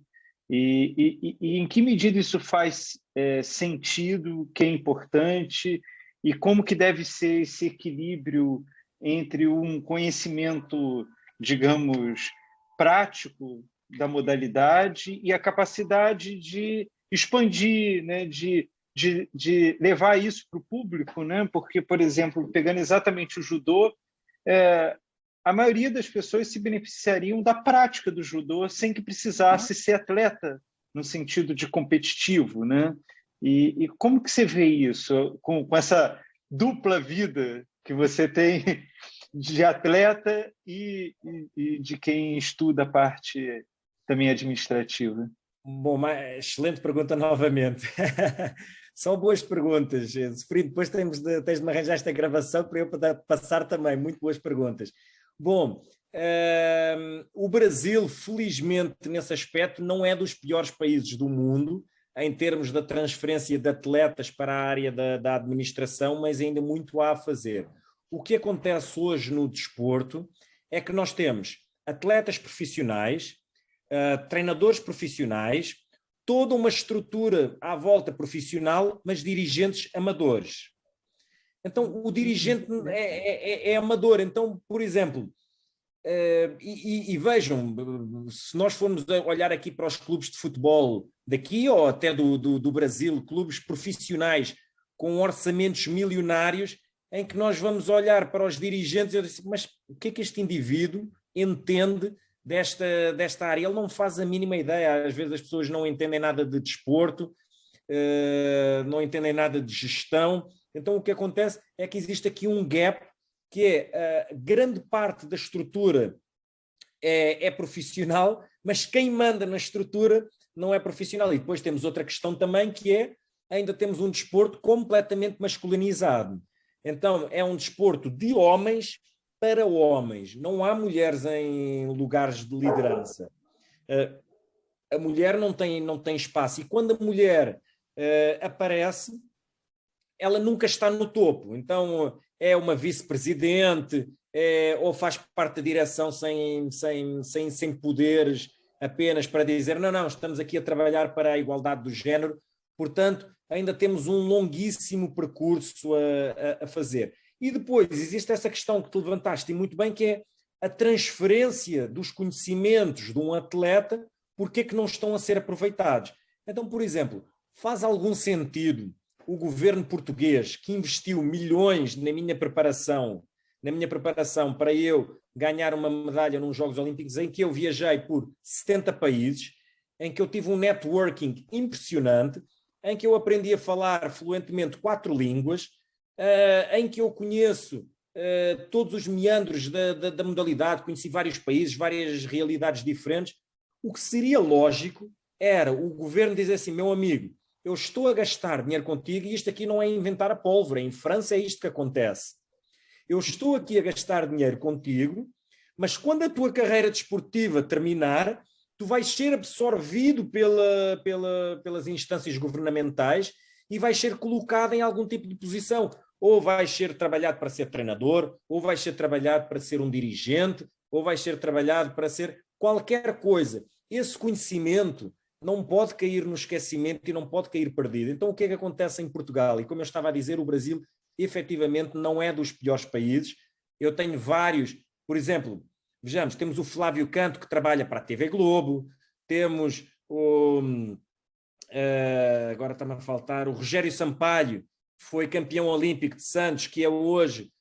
E em que medida isso faz sentido, que é importante, e como que deve ser esse equilíbrio entre um conhecimento, digamos, prático da modalidade e a capacidade de expandir, né, de levar isso para o público, né? Porque, por exemplo, pegando exatamente o judô, a maioria das pessoas se beneficiariam da prática do judô sem que precisasse ser atleta no sentido de competitivo, né? E como que você vê isso com essa dupla vida que você tem de atleta e de quem estuda a parte também administrativa? Bom, excelente pergunta novamente. São boas perguntas. Depois tens de me arranjar esta gravação para eu passar também. Muito boas perguntas. Bom, o Brasil, felizmente, nesse aspecto, não é dos piores países do mundo, em termos da transferência de atletas para a área da administração, mas ainda muito há a fazer. O que acontece hoje no desporto é que nós temos atletas profissionais, treinadores profissionais, toda uma estrutura à volta profissional, mas dirigentes amadores. Então, o dirigente é amador. Então, por exemplo, e vejam, se nós formos olhar aqui para os clubes de futebol daqui ou até do Brasil, clubes profissionais com orçamentos milionários, em que nós vamos olhar para os dirigentes e eu disse, mas o que é que este indivíduo entende desta área? Ele não faz a mínima ideia. Às vezes as pessoas não entendem nada de desporto, não entendem nada de gestão. Então o que acontece é que existe aqui um gap, que é grande parte da estrutura é profissional, mas quem manda na estrutura não é profissional. E depois temos outra questão também, que é, ainda temos um desporto completamente masculinizado. Então é um desporto de homens para homens. Não há mulheres em lugares de liderança. A mulher não tem espaço. E quando a mulher aparece, ela nunca está no topo. Então é uma vice-presidente, ou faz parte da direção sem poderes, apenas para dizer não, estamos aqui a trabalhar para a igualdade do género. Portanto, ainda temos um longuíssimo percurso a fazer. E depois existe essa questão que tu levantaste, e muito bem, que é a transferência dos conhecimentos de um atleta, porque é que não estão a ser aproveitados. Então, por exemplo, faz algum sentido o governo português, que investiu milhões na minha preparação para eu ganhar uma medalha nos Jogos Olímpicos, em que eu viajei por 70 países, em que eu tive um networking impressionante, em que eu aprendi a falar fluentemente 4 línguas, em que eu conheço todos os meandros da modalidade, conheci vários países, várias realidades diferentes. O que seria lógico era o governo dizer assim, meu amigo, eu estou a gastar dinheiro contigo e isto aqui não é inventar a pólvora. Em França é isto que acontece. Eu estou aqui a gastar dinheiro contigo, mas quando a tua carreira desportiva terminar, tu vais ser absorvido pelas instâncias governamentais e vais ser colocado em algum tipo de posição. Ou vais ser trabalhado para ser treinador, ou vais ser trabalhado para ser um dirigente, ou vais ser trabalhado para ser qualquer coisa. Esse conhecimento não pode cair no esquecimento e não pode cair perdido. Então o que é que acontece em Portugal? E como eu estava a dizer, o Brasil efetivamente não é dos piores países. Eu tenho vários, por exemplo, vejamos, temos o Flávio Canto, que trabalha para a TV Globo, temos agora está-me a faltar, o Rogério Sampaio, foi campeão olímpico de Santos, que é hoje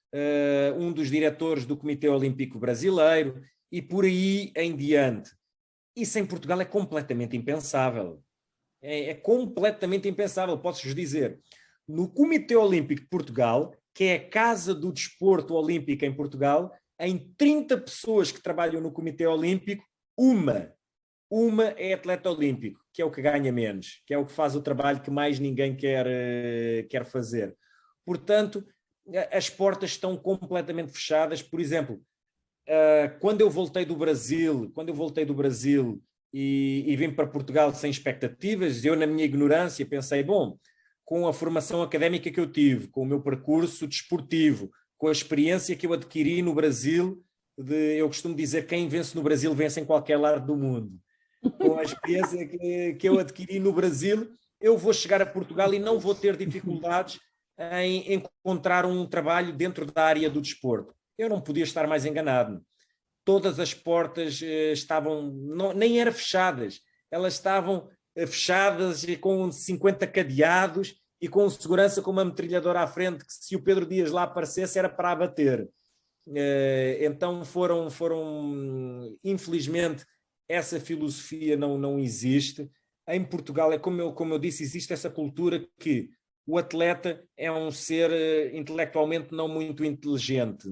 um dos diretores do Comitê Olímpico Brasileiro, e por aí em diante. Isso em Portugal é completamente impensável. É completamente impensável, posso-vos dizer. No Comitê Olímpico de Portugal, que é a casa do desporto olímpico em Portugal, em 30 pessoas que trabalham no Comitê Olímpico, uma é atleta olímpico, que é o que ganha menos, que é o que faz o trabalho que mais ninguém quer fazer. Portanto, as portas estão completamente fechadas. Por exemplo, quando eu voltei do Brasil e vim para Portugal sem expectativas, eu, na minha ignorância, pensei, bom, com a formação académica que eu tive, com o meu percurso desportivo, com a experiência que eu adquiri no Brasil, eu costumo dizer, quem vence no Brasil vence em qualquer lado do mundo. Com a experiência que eu adquiri no Brasil, eu vou chegar a Portugal e não vou ter dificuldades em encontrar um trabalho dentro da área do desporto. Eu não podia estar mais enganado. Todas as portas nem eram fechadas, elas estavam fechadas com 50 cadeados e com segurança com uma metralhadora à frente, que se o Pedro Dias lá aparecesse era para abater. Então infelizmente, essa filosofia não existe. Em Portugal, como eu disse, existe essa cultura que o atleta é um ser intelectualmente não muito inteligente,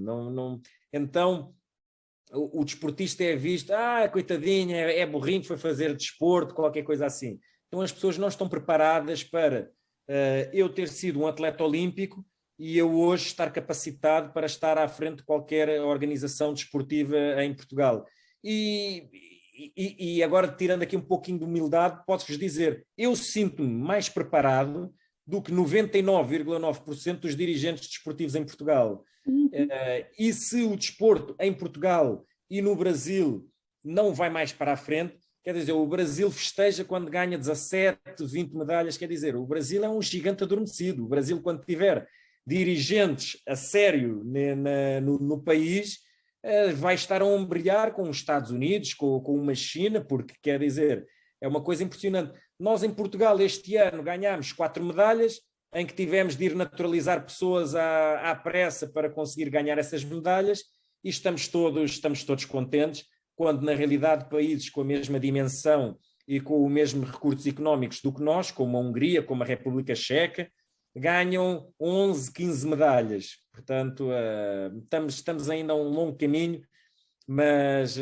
Então o desportista é visto, coitadinho, é burrinho, foi fazer desporto, qualquer coisa assim. Então as pessoas não estão preparadas para eu ter sido um atleta olímpico e eu hoje estar capacitado para estar à frente de qualquer organização desportiva em Portugal. E agora, tirando aqui um pouquinho de humildade, posso-vos dizer, eu sinto-me mais preparado do que 99,9% dos dirigentes desportivos em Portugal. E se o desporto em Portugal e no Brasil não vai mais para a frente, quer dizer, o Brasil festeja quando ganha 17, 20 medalhas, quer dizer, o Brasil é um gigante adormecido. O Brasil, quando tiver dirigentes a sério no país, vai estar a ombrear com os Estados Unidos, com uma China, porque, quer dizer, é uma coisa impressionante. Nós, em Portugal, este ano ganhámos 4 medalhas, em que tivemos de ir naturalizar pessoas à pressa para conseguir ganhar essas medalhas, e estamos todos contentes, quando, na realidade, países com a mesma dimensão e com os mesmos recursos económicos do que nós, como a Hungria, como a República Checa, ganham 11, 15 medalhas. Portanto, estamos ainda a um longo caminho, mas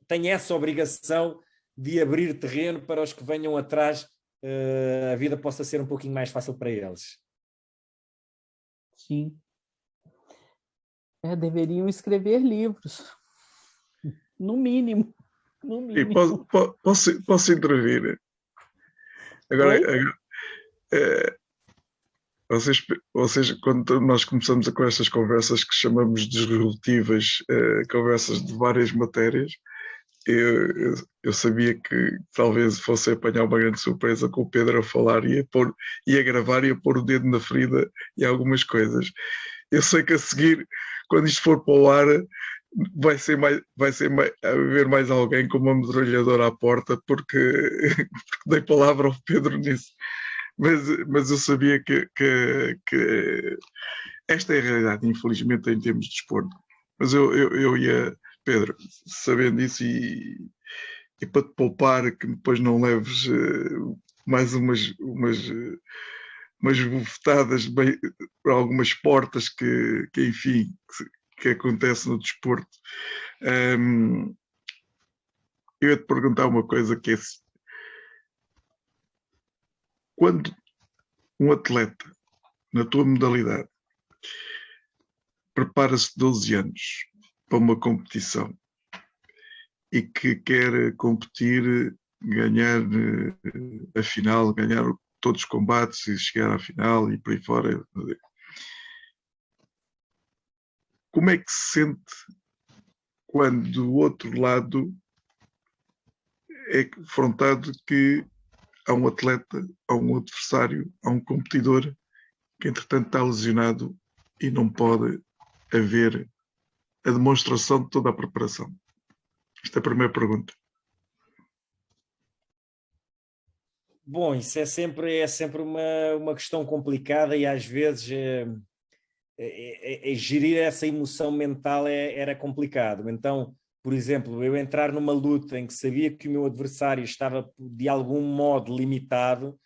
tem essa obrigação de abrir terreno para os que venham atrás, a vida possa ser um pouquinho mais fácil para eles. Sim. Deveriam escrever livros, no mínimo. No mínimo. E posso intervir? Agora, vocês, quando nós começamos com estas conversas que chamamos de disruptivas, conversas de várias matérias, eu sabia que talvez fosse apanhar uma grande surpresa com o Pedro a falar e a gravar e a pôr o dedo na ferida e algumas coisas. Eu sei que a seguir, quando isto for para o ar, vai ser haver mais alguém com uma metralhadora à porta, porque dei palavra ao Pedro nisso. Mas eu sabia que esta é a realidade, infelizmente, em termos de desporto. Mas eu ia, Pedro, sabendo isso e para te poupar, que depois não leves mais umas bufetadas por algumas portas que enfim, que acontece no desporto. Eu ia te perguntar uma coisa que é: quando um atleta, na tua modalidade, prepara-se 12 anos para uma competição e que quer competir, ganhar a final, ganhar todos os combates e chegar à final e por aí fora, como é que se sente quando do outro lado é confrontado que há um atleta, há um adversário, há um competidor que entretanto está lesionado e não pode haver a demonstração de toda a preparação? Esta é a primeira pergunta. Bom, isso é sempre uma questão complicada e às vezes gerir essa emoção mental era complicado. Então, por exemplo, eu entrar numa luta em que sabia que o meu adversário estava de algum modo limitado,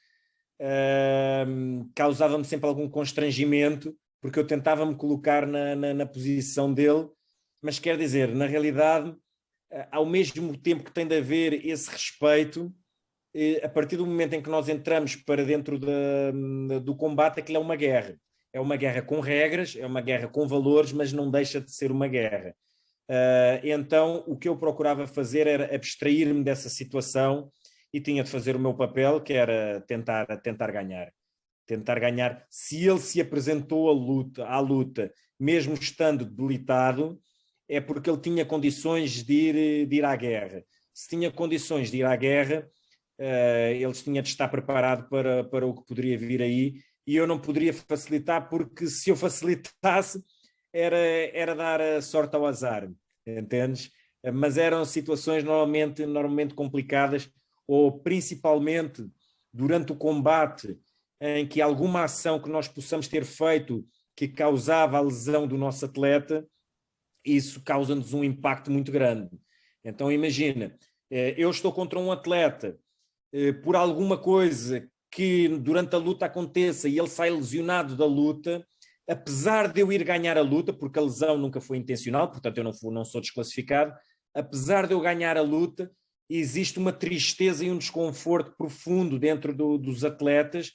causava-me sempre algum constrangimento, porque eu tentava me colocar na posição dele, mas quer dizer, na realidade, ao mesmo tempo que tem de haver esse respeito, a partir do momento em que nós entramos para dentro do combate, aquilo é uma guerra. É uma guerra com regras, é uma guerra com valores, mas não deixa de ser uma guerra. Então, o que eu procurava fazer era abstrair-me dessa situação e tinha de fazer o meu papel, que era tentar ganhar. Tentar ganhar. Se ele se apresentou à luta, mesmo estando debilitado, é porque ele tinha condições de ir à guerra. Se tinha condições de ir à guerra, ele tinha de estar preparado para o que poderia vir aí, e eu não poderia facilitar, porque se eu facilitasse era dar a sorte ao azar, entendes? Mas eram situações normalmente complicadas, ou principalmente durante o combate, em que alguma ação que nós possamos ter feito que causava a lesão do nosso atleta, isso causa-nos um impacto muito grande. Então imagina, eu estou contra um atleta, por alguma coisa que durante a luta aconteça e ele sai lesionado da luta, apesar de eu ir ganhar a luta, porque a lesão nunca foi intencional, portanto eu não sou desclassificado, apesar de eu ganhar a luta, existe uma tristeza e um desconforto profundo dentro dos atletas,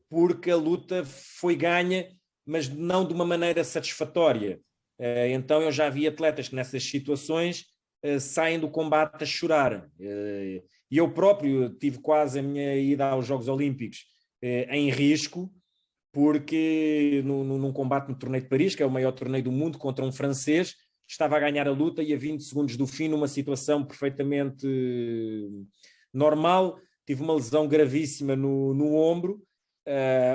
porque a luta foi ganha, mas não de uma maneira satisfatória. Então eu já vi atletas que nessas situações saem do combate a chorar. E eu próprio tive quase a minha ida aos Jogos Olímpicos em risco, porque num combate no Torneio de Paris, que é o maior torneio do mundo, contra um francês, estava a ganhar a luta e a 20 segundos do fim, numa situação perfeitamente normal, tive uma lesão gravíssima no ombro.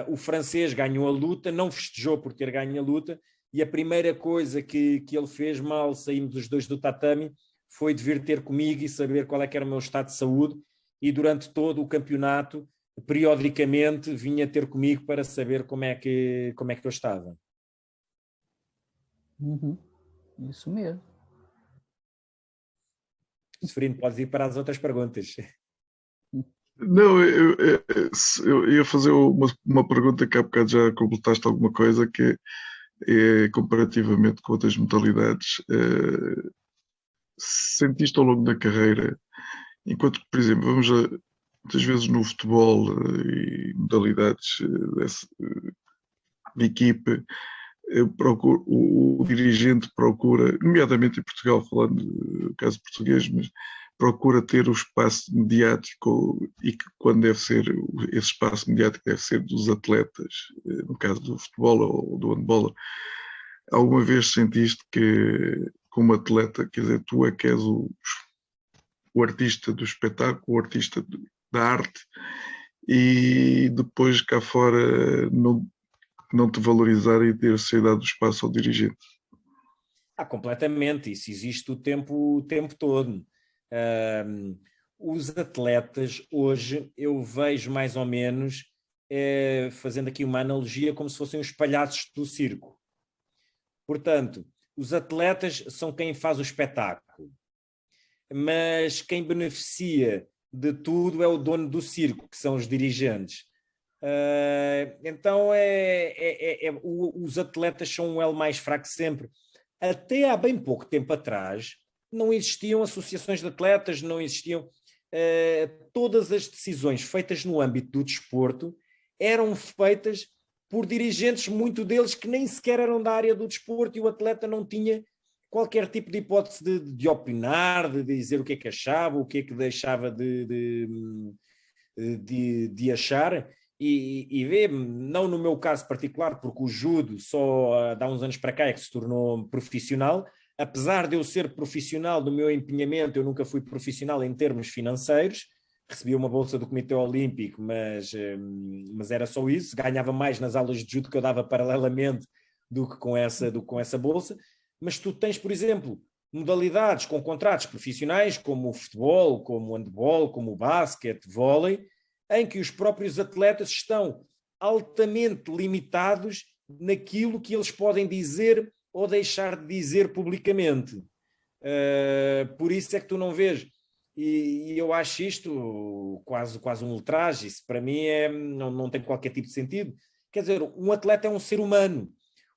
O francês ganhou a luta, não festejou por ter ganho a luta, e a primeira coisa que ele fez, mal saímos os dois do tatame, foi de vir ter comigo e saber qual é que era o meu estado de saúde, e durante todo o campeonato, periodicamente, vinha ter comigo para saber como é que eu estava. Uhum. Isso mesmo. Seferino, podes ir para as outras perguntas. Não, eu ia fazer uma pergunta que há bocado já completaste alguma coisa, que é comparativamente com outras modalidades. Sentiste ao longo da carreira, enquanto que, por exemplo, muitas vezes no futebol e modalidades de equipe, o dirigente procura, nomeadamente em Portugal, falando do caso português, mas procura ter o espaço mediático, e que quando deve ser, esse espaço mediático deve ser dos atletas, no caso do futebol ou do handball. Alguma vez sentiste que, como atleta, quer dizer, tu é que és o artista do espetáculo, o artista da arte, e depois cá fora não te valorizar e ter-se dado espaço ao dirigente? Completamente, isso existe o tempo todo. Os atletas hoje, eu vejo mais ou menos, fazendo aqui uma analogia, como se fossem os palhaços do circo. Portanto, os atletas são quem faz o espetáculo, mas quem beneficia de tudo é o dono do circo, que são os dirigentes. Então os atletas são um elo mais fraco sempre. Até há bem pouco tempo atrás não existiam associações de atletas, não existiam todas as decisões feitas no âmbito do desporto eram feitas por dirigentes, muito deles que nem sequer eram da área do desporto, e o atleta não tinha qualquer tipo de hipótese de opinar, de dizer o que é que achava, o que é que deixava de achar. E vê, não no meu caso particular, porque o judo só há uns anos para cá é que se tornou profissional. Apesar de eu ser profissional do meu empenhamento, eu nunca fui profissional em termos financeiros. Recebi uma bolsa do Comitê Olímpico, mas era só isso. Ganhava mais nas aulas de judo que eu dava paralelamente do que com essa bolsa. Mas tu tens, por exemplo, modalidades com contratos profissionais, como o futebol, como o handball, como o basquete, vôlei, em que os próprios atletas estão altamente limitados naquilo que eles podem dizer ou deixar de dizer publicamente. Por isso é que tu não vês, e eu acho isto quase um ultraje. Isso para mim não tem qualquer tipo de sentido. Quer dizer, um atleta é um ser humano.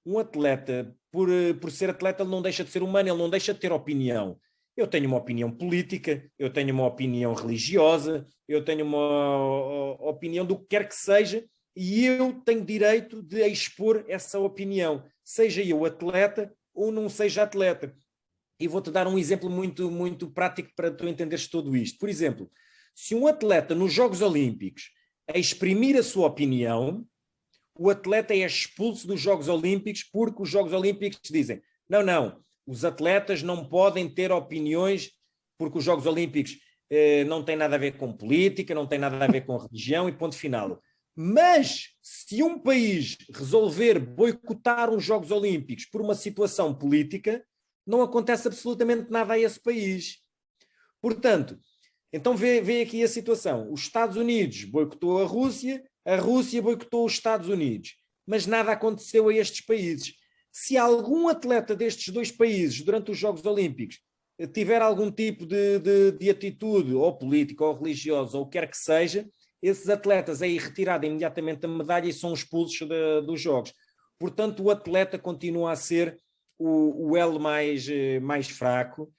Um atleta, por ser atleta, ele não deixa de ser humano, ele não deixa de ter opinião. Eu tenho uma opinião política, eu tenho uma opinião religiosa, eu tenho uma opinião do que quer que seja, e eu tenho direito de expor essa opinião, seja eu atleta ou não seja atleta. E vou-te dar um exemplo muito, muito prático para tu entenderes tudo isto. Por exemplo, se um atleta nos Jogos Olímpicos exprimir a sua opinião, o atleta é expulso dos Jogos Olímpicos, porque os Jogos Olímpicos dizem, não, os atletas não podem ter opiniões, porque os Jogos Olímpicos não têm nada a ver com política, não têm nada a ver com religião, e ponto final. Mas se um país resolver boicotar os Jogos Olímpicos por uma situação política, não acontece absolutamente nada a esse país. Portanto, então vê aqui a situação. Os Estados Unidos boicotou a Rússia boicotou os Estados Unidos, mas nada aconteceu a estes países. Se algum atleta destes dois países, durante os Jogos Olímpicos, tiver algum tipo de atitude, ou política, ou religiosa, ou o que quer que seja, esses atletas é retirado imediatamente a medalha e são expulsos dos Jogos. portanto o atleta continua a ser o elo mais fraco,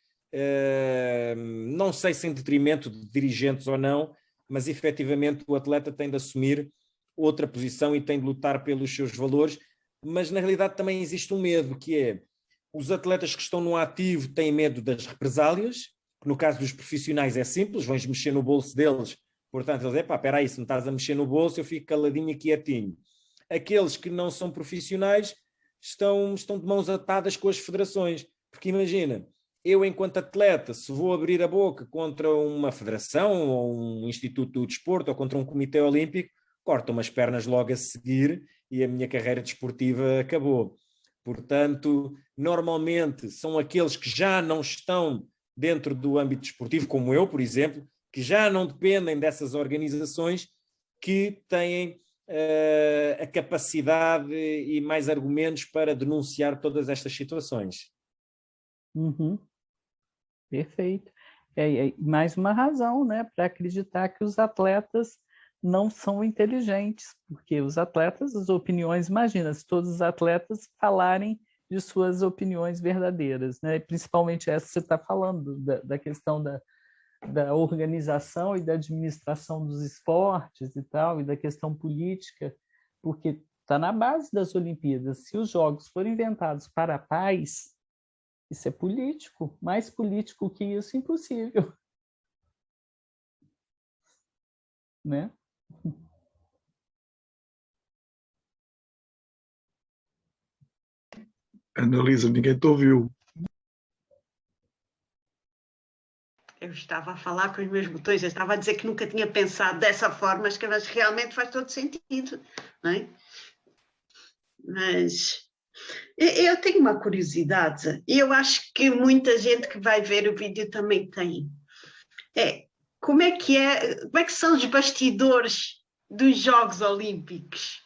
não sei se em detrimento de dirigentes ou não, mas efetivamente o atleta tem de assumir outra posição e tem de lutar pelos seus valores, mas na realidade também existe um medo, que é os atletas que estão no ativo têm medo das represálias, que no caso dos profissionais é simples, vão mexer no bolso deles, portanto eles dizem, espera aí, se me estás a mexer no bolso eu fico caladinho e quietinho. Aqueles que não são profissionais estão de mãos atadas com as federações, porque imagina, eu enquanto atleta, se vou abrir a boca contra uma federação ou um instituto do desporto ou contra um comitê olímpico, cortam-me as pernas logo a seguir e a minha carreira desportiva acabou. Portanto, normalmente são aqueles que já não estão dentro do âmbito desportivo, como eu, por exemplo, que já não dependem dessas organizações, que têm a capacidade e mais argumentos para denunciar todas estas situações. Uhum. Perfeito. Mais uma razão, né, para acreditar que os atletas não são inteligentes, porque os atletas, as opiniões, imagina, se todos os atletas falarem de suas opiniões verdadeiras, né, principalmente essa que você está falando, da questão da organização e da administração dos esportes e tal, e da questão política, porque está na base das Olimpíadas. Se os Jogos forem inventados para a paz, isso é político. Mais político que isso, impossível. Né? Analisa, ninguém te ouviu. Eu estava a falar com os meus botões, eu estava a dizer que nunca tinha pensado dessa forma, mas que realmente faz todo sentido, não é? Mas eu tenho uma curiosidade, e eu acho que muita gente que vai ver o vídeo também tem. Como é que são os bastidores dos Jogos Olímpicos?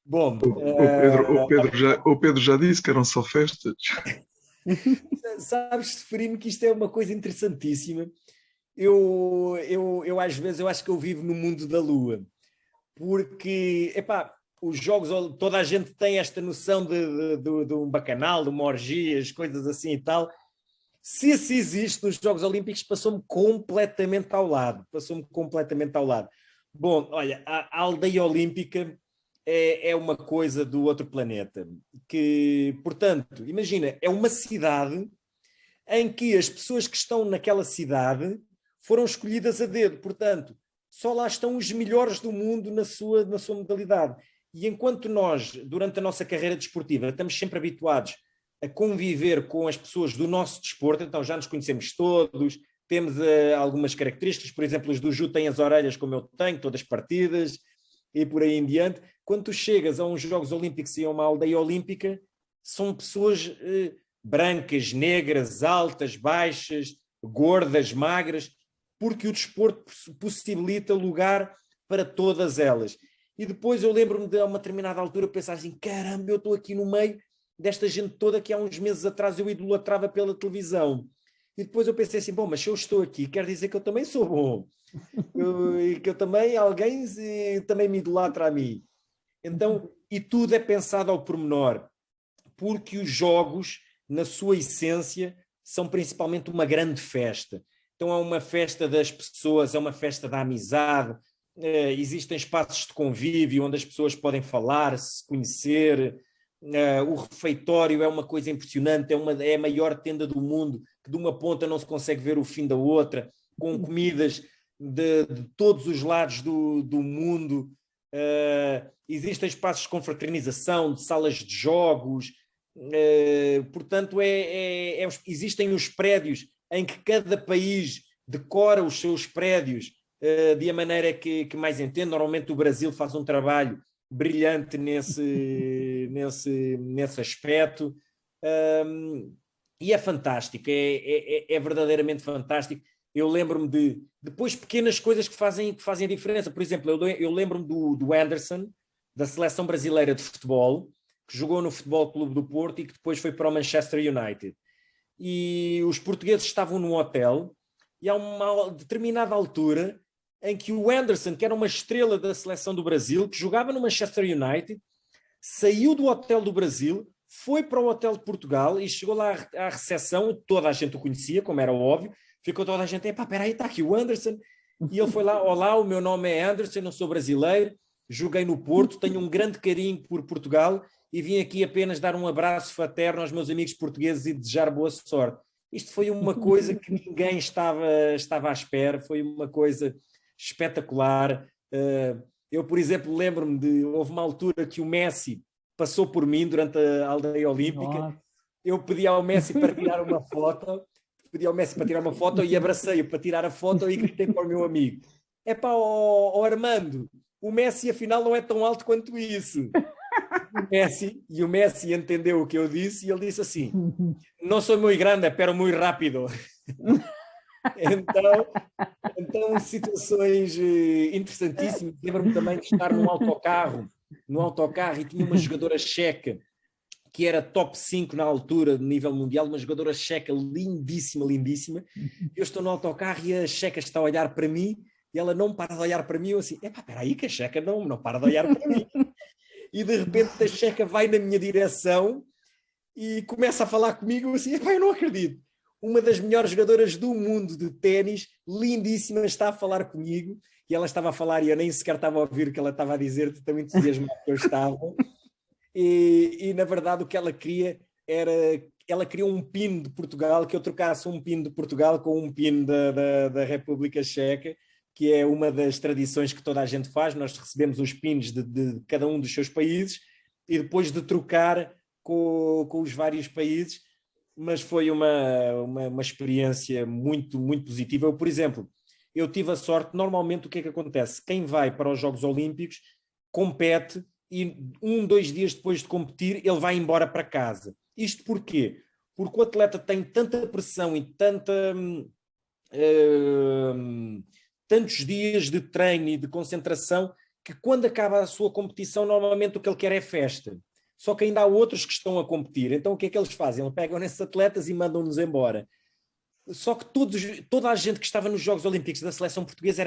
Bom, o Pedro já disse que eram só festas. Sabes, Seferino, que isto é uma coisa interessantíssima. Eu às vezes, eu acho que eu vivo no mundo da lua, porque, os jogos, toda a gente tem esta noção de um bacanal, de uma orgia, as coisas assim e tal. Se isso existe nos Jogos Olímpicos, passou-me completamente ao lado. Bom, olha, a aldeia olímpica é uma coisa do outro planeta. Que, portanto, imagina, é uma cidade em que as pessoas que estão naquela cidade foram escolhidas a dedo. Portanto, só lá estão os melhores do mundo na sua modalidade. E enquanto nós, durante a nossa carreira desportiva, estamos sempre habituados a conviver com as pessoas do nosso desporto, então já nos conhecemos todos, temos algumas características, por exemplo, os do Ju têm as orelhas como eu tenho, todas partidas, e por aí em diante. Quando tu chegas a uns Jogos Olímpicos e a uma aldeia olímpica, são pessoas brancas, negras, altas, baixas, gordas, magras, porque o desporto possibilita lugar para todas elas. E depois eu lembro-me de, a uma determinada altura, pensar assim, caramba, eu estou aqui no meio desta gente toda que há uns meses atrás eu idolatrava pela televisão. E depois eu pensei assim, bom, mas se eu estou aqui, quer dizer que eu também sou bom. E que eu também, alguém também me idolatra a mim. Então, e tudo é pensado ao pormenor, porque os jogos, na sua essência, são principalmente uma grande festa. Então é uma festa das pessoas, é uma festa da amizade, existem espaços de convívio onde as pessoas podem falar, se conhecer, o refeitório é uma coisa impressionante, é a maior tenda do mundo, que de uma ponta não se consegue ver o fim da outra, com comidas de todos os lados do mundo, existem espaços de confraternização, de salas de jogos, portanto existem os prédios em que cada país decora os seus prédios de a maneira que mais entende. Normalmente o Brasil faz um trabalho brilhante nesse aspecto, e é fantástico, é verdadeiramente fantástico. Eu lembro-me de depois pequenas coisas que fazem a diferença. Por exemplo, eu lembro-me do Anderson, da seleção brasileira de futebol, que jogou no Futebol Clube do Porto e que depois foi para o Manchester United. E os portugueses estavam num hotel e a uma determinada altura em que o Anderson, que era uma estrela da seleção do Brasil, que jogava no Manchester United, saiu do hotel do Brasil, foi para o hotel de Portugal e chegou lá à recepção, toda a gente o conhecia, como era óbvio, ficou toda a gente, epá, peraí, está aqui o Anderson. E ele foi lá, olá, o meu nome é Anderson, não sou brasileiro, joguei no Porto, tenho um grande carinho por Portugal e vim aqui apenas dar um abraço fraterno aos meus amigos portugueses e desejar boa sorte. Isto foi uma coisa que ninguém estava à espera, foi uma coisa espetacular. Eu, por exemplo, lembro-me houve uma altura que o Messi passou por mim durante a aldeia olímpica. Nossa. Eu pedi ao Messi para tirar uma foto, e abracei-o para tirar a foto e gritei para o meu amigo: epá, Armando, o Messi afinal não é tão alto quanto isso. O Messi entendeu o que eu disse e ele disse assim: não sou muito grande, pero muito rápido. Então, situações interessantíssimas. Lembro-me também de estar no autocarro e tinha uma jogadora checa que era top 5 na altura, de nível mundial, uma jogadora checa lindíssima, lindíssima. Eu estou no autocarro e a checa está a olhar para mim e ela não para de olhar para mim. Eu assim, espera aí que a checa não para de olhar para mim. E de repente a checa vai na minha direção e começa a falar comigo. Eu assim, eu não acredito. Uma das melhores jogadoras do mundo de ténis, lindíssima, está a falar comigo. E ela estava a falar e eu nem sequer estava a ouvir o que ela estava a dizer, de tão entusiasmado que eu estava. E na verdade o que ela queria era, ela queria um pin de Portugal, que eu trocasse um pin de Portugal com um pin da República Checa, que é uma das tradições que toda a gente faz. Nós recebemos os pins de cada um dos seus países e depois de trocar com os vários países, mas foi uma experiência muito, muito positiva. Eu, por exemplo, eu tive a sorte, normalmente o que é que acontece? Quem vai para os Jogos Olímpicos compete e 2 dias depois de competir ele vai embora para casa. Isto porquê? Porque o atleta tem tanta pressão e tantos dias de treino e de concentração que quando acaba a sua competição normalmente o que ele quer é festa. Só que ainda há outros que estão a competir. Então o que é que eles fazem? Eles pegam nesses atletas e mandam-nos embora. Só que toda a gente que estava nos Jogos Olímpicos da seleção portuguesa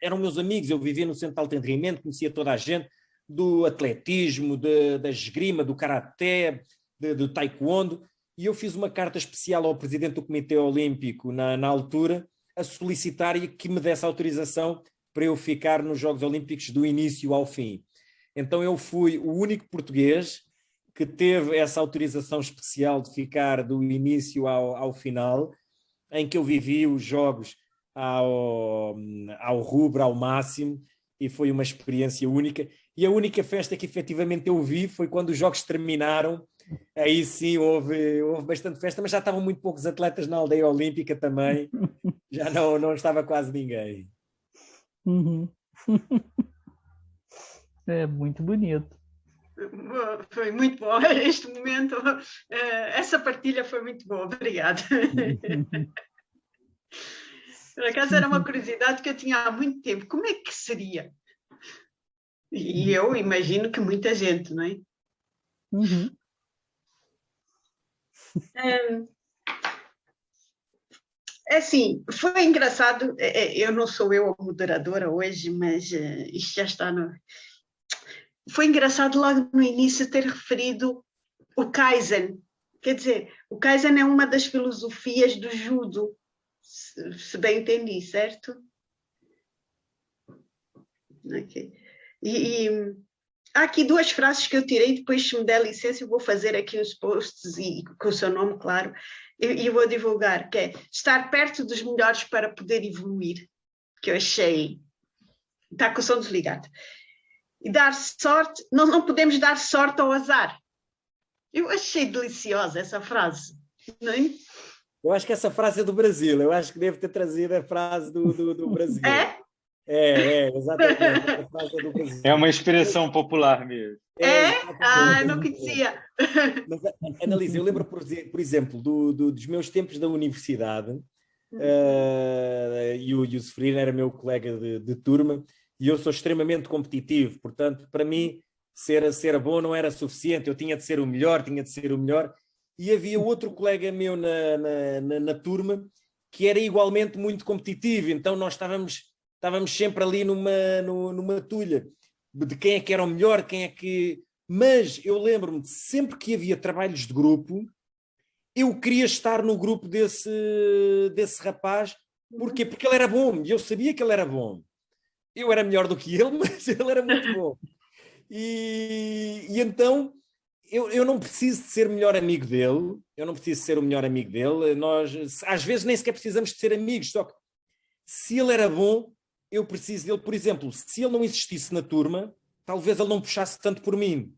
eram meus amigos. Eu vivia no centro de alto treinamento, conhecia toda a gente, do atletismo, da esgrima, do karaté, do taekwondo, e eu fiz uma carta especial ao presidente do Comitê Olímpico na altura, a solicitar que me desse autorização para eu ficar nos Jogos Olímpicos do início ao fim. Então eu fui o único português que teve essa autorização especial de ficar do início ao final, em que eu vivi os Jogos ao rubro, ao máximo, e foi uma experiência única. E a única festa que efetivamente eu vi foi quando os Jogos terminaram. Aí sim houve bastante festa, mas já estavam muito poucos atletas na aldeia olímpica também. Já não estava quase ninguém. Uhum. É muito bonito. Foi muito bom este momento. Essa partilha foi muito boa. Obrigada. Por acaso era uma curiosidade que eu tinha há muito tempo. Como é que seria? E eu imagino que muita gente, não é? Uhum. Assim, foi engraçado. Eu não sou eu a moderadora hoje, mas isto já está no... Foi engraçado logo no início ter referido o Kaizen. Quer dizer, o Kaizen é uma das filosofias do judo, se bem entendi, certo? Ok. E há aqui 2 frases que eu tirei, depois, se me der licença, eu vou fazer aqui os posts e com o seu nome, claro, e vou divulgar, que é estar perto dos melhores para poder evoluir, que eu achei... Está com o som desligado. E dar sorte, não podemos dar sorte ao azar. Eu achei deliciosa essa frase, não é? Eu acho que essa frase é do Brasil, eu acho que devo ter trazido a frase do Brasil. É? Exatamente. A frase é do Brasil. É uma expressão popular mesmo. Eu não conhecia. Mas, Annalise, eu lembro, por exemplo, dos meus tempos da universidade, e o Sofrino era meu colega de turma, e eu sou extremamente competitivo, portanto, para mim, ser bom não era suficiente, eu tinha de ser o melhor, e havia outro colega meu na turma que era igualmente muito competitivo, então nós estávamos estávamos sempre ali numa tulha de quem é que era o melhor, quem é que... Mas eu lembro-me de sempre que havia trabalhos de grupo, eu queria estar no grupo desse rapaz. Porquê? Porque ele era bom, e eu sabia que ele era bom. Eu era melhor do que ele, mas ele era muito bom. E então eu não preciso de ser melhor amigo dele, eu não preciso ser o melhor amigo dele. Nós, às vezes, nem sequer precisamos de ser amigos, só que se ele era bom, eu preciso dele. Por exemplo, se ele não existisse na turma, talvez ele não puxasse tanto por mim.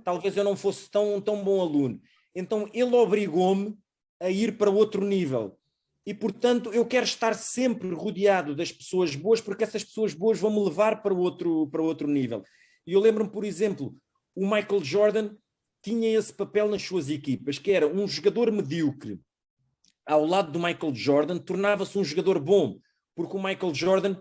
Talvez eu não fosse tão bom aluno. Então, ele obrigou-me a ir para outro nível. E, portanto, eu quero estar sempre rodeado das pessoas boas, porque essas pessoas boas vão me levar para outro nível. E eu lembro-me, por exemplo, o Michael Jordan tinha esse papel nas suas equipas, que era um jogador medíocre. Ao lado do Michael Jordan, tornava-se um jogador bom, porque o Michael Jordan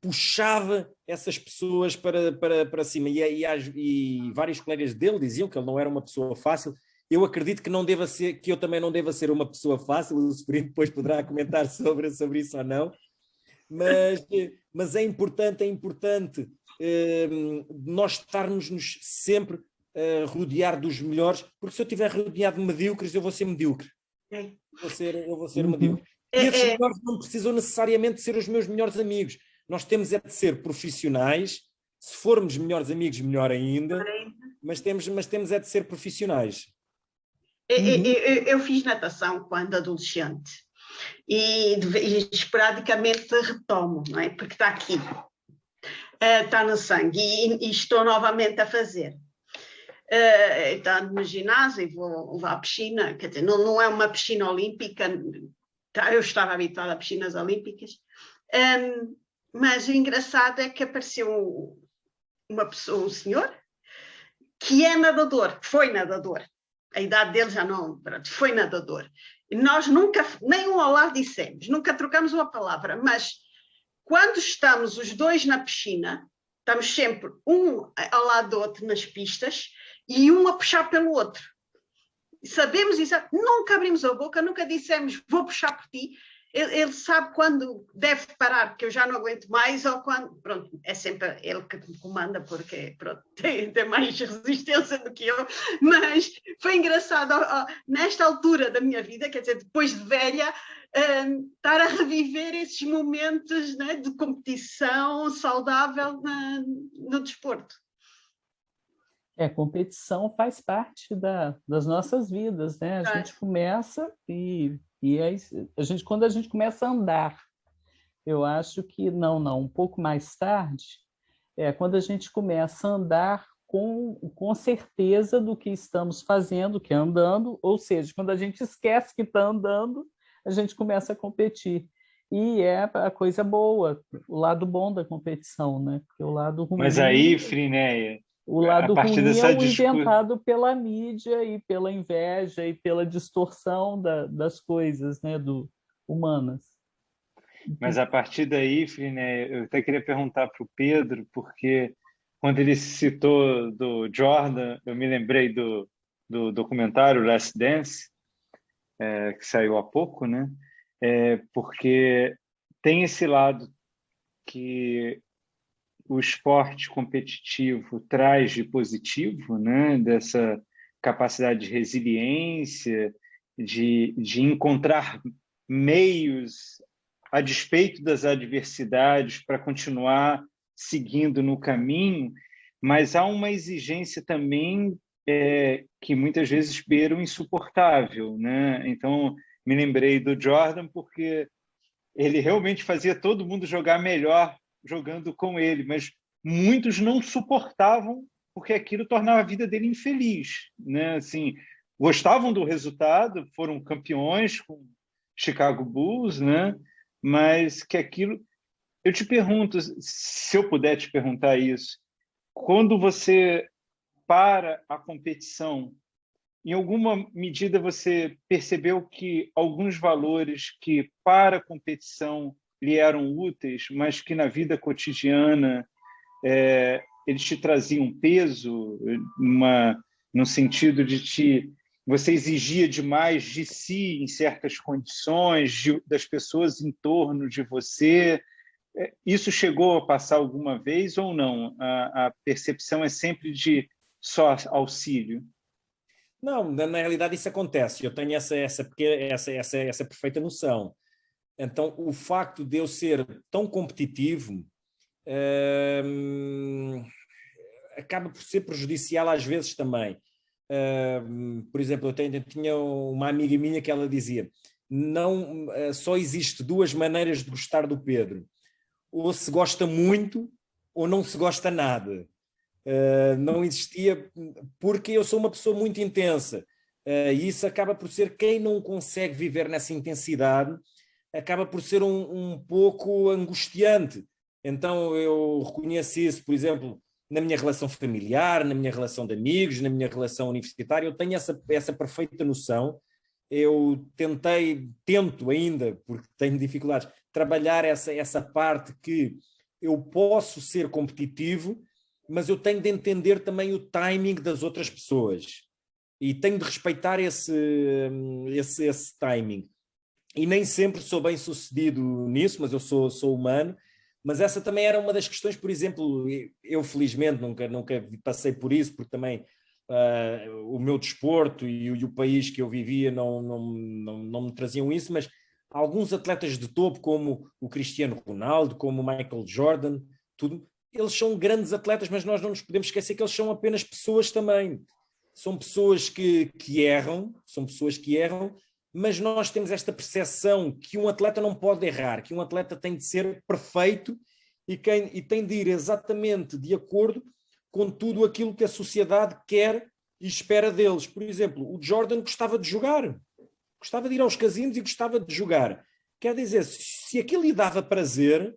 puxava essas pessoas para cima. E vários colegas dele diziam que ele não era uma pessoa fácil. Eu acredito que que eu também não deva ser uma pessoa fácil. O Sobrinho depois poderá comentar sobre isso ou não. Mas é importante nós estarmos sempre a rodear dos melhores, porque se eu estiver rodeado de medíocres, eu vou ser medíocre. Eu vou ser medíocre. E esses melhores não precisam necessariamente ser os meus melhores amigos. Nós temos é de ser profissionais. Se formos melhores amigos, melhor ainda. Mas temos é de ser profissionais. Eu fiz natação quando adolescente e esporadicamente retomo, não é? Porque está aqui, está no sangue e estou novamente a fazer. Estando no ginásio e vou à piscina, quer dizer, não é uma piscina olímpica, eu estava habituada a piscinas olímpicas, mas o engraçado é que apareceu uma pessoa, um senhor, que é nadador, foi nadador. A idade dele já não, foi nadador. E nós nunca, nem um olá dissemos, nunca trocamos uma palavra, mas quando estamos os dois na piscina, estamos sempre um ao lado do outro nas pistas e um a puxar pelo outro. Sabemos isso, nunca abrimos a boca, nunca dissemos vou puxar por ti. Ele sabe quando deve parar, porque eu já não aguento mais, ou quando, pronto, é sempre ele que me comanda, porque pronto, tem mais resistência do que eu, mas foi engraçado, nesta altura da minha vida, quer dizer, depois de velha, estar a reviver esses momentos, né, de competição saudável no desporto. Competição faz parte das nossas vidas, né? A gente começa quando a gente começa a andar, eu acho que um pouco mais tarde, quando a gente começa a andar com certeza do que estamos fazendo, que é andando, ou seja, quando a gente esquece que está andando, a gente começa a competir. E é a coisa boa, o lado bom da competição, né? Porque o lado ruim... Mas aí, Frinéia, o lado ruim é o inventado pela mídia e pela inveja e pela distorção das coisas, né, humanas. Mas a partir daí, Frinéia, eu até queria perguntar para o Pedro, porque quando ele citou do Jordan, eu me lembrei do documentário Last Dance, que saiu há pouco, né? Porque tem esse lado que o esporte competitivo traz de positivo, né? Dessa capacidade de resiliência, de encontrar meios a despeito das adversidades para continuar seguindo no caminho, mas há uma exigência também que muitas vezes beira o insuportável, né? Então, me lembrei do Jordan porque ele realmente fazia todo mundo jogar melhor jogando com ele, mas muitos não suportavam porque aquilo tornava a vida dele infeliz, né? Assim, gostavam do resultado, foram campeões com Chicago Bulls, né? Mas que aquilo... Eu te pergunto, se eu puder te perguntar isso, quando você para a competição, em alguma medida você percebeu que alguns valores que para a competição lhe eram úteis, mas que na vida cotidiana eles te traziam peso, no sentido de você exigia demais de si em certas condições, das pessoas em torno de você. isso chegou a passar alguma vez ou não? A percepção é sempre de só auxílio? Não, na realidade isso acontece. Eu tenho essa perfeita noção. Então, o facto de eu ser tão competitivo acaba por ser prejudicial às vezes também. Por exemplo, eu tinha uma amiga minha que ela dizia: não, só existe duas maneiras de gostar do Pedro. Ou se gosta muito ou não se gosta nada. Não existia, porque eu sou uma pessoa muito intensa. E isso acaba por ser, quem não consegue viver nessa intensidade, acaba por ser um pouco angustiante. Então eu reconheço isso, por exemplo, na minha relação familiar, na minha relação de amigos, na minha relação universitária, eu tenho essa perfeita noção. Eu tento ainda, porque tenho dificuldades, trabalhar essa parte que eu posso ser competitivo, mas eu tenho de entender também o timing das outras pessoas e tenho de respeitar esse timing. E nem sempre sou bem sucedido nisso, mas eu sou humano. Mas essa também era uma das questões, por exemplo, eu felizmente nunca passei por isso, porque também o meu desporto e o país que eu vivia não me traziam isso, mas alguns atletas de topo, como o Cristiano Ronaldo, como o Michael Jordan, eles são grandes atletas, mas nós não nos podemos esquecer que eles são apenas pessoas também. São pessoas que erram, mas nós temos esta percepção que um atleta não pode errar, que um atleta tem de ser perfeito e tem de ir exatamente de acordo com tudo aquilo que a sociedade quer e espera deles. Por exemplo, o Jordan gostava de jogar, gostava de ir aos casinos e gostava de jogar. Quer dizer, se aquilo lhe dava prazer,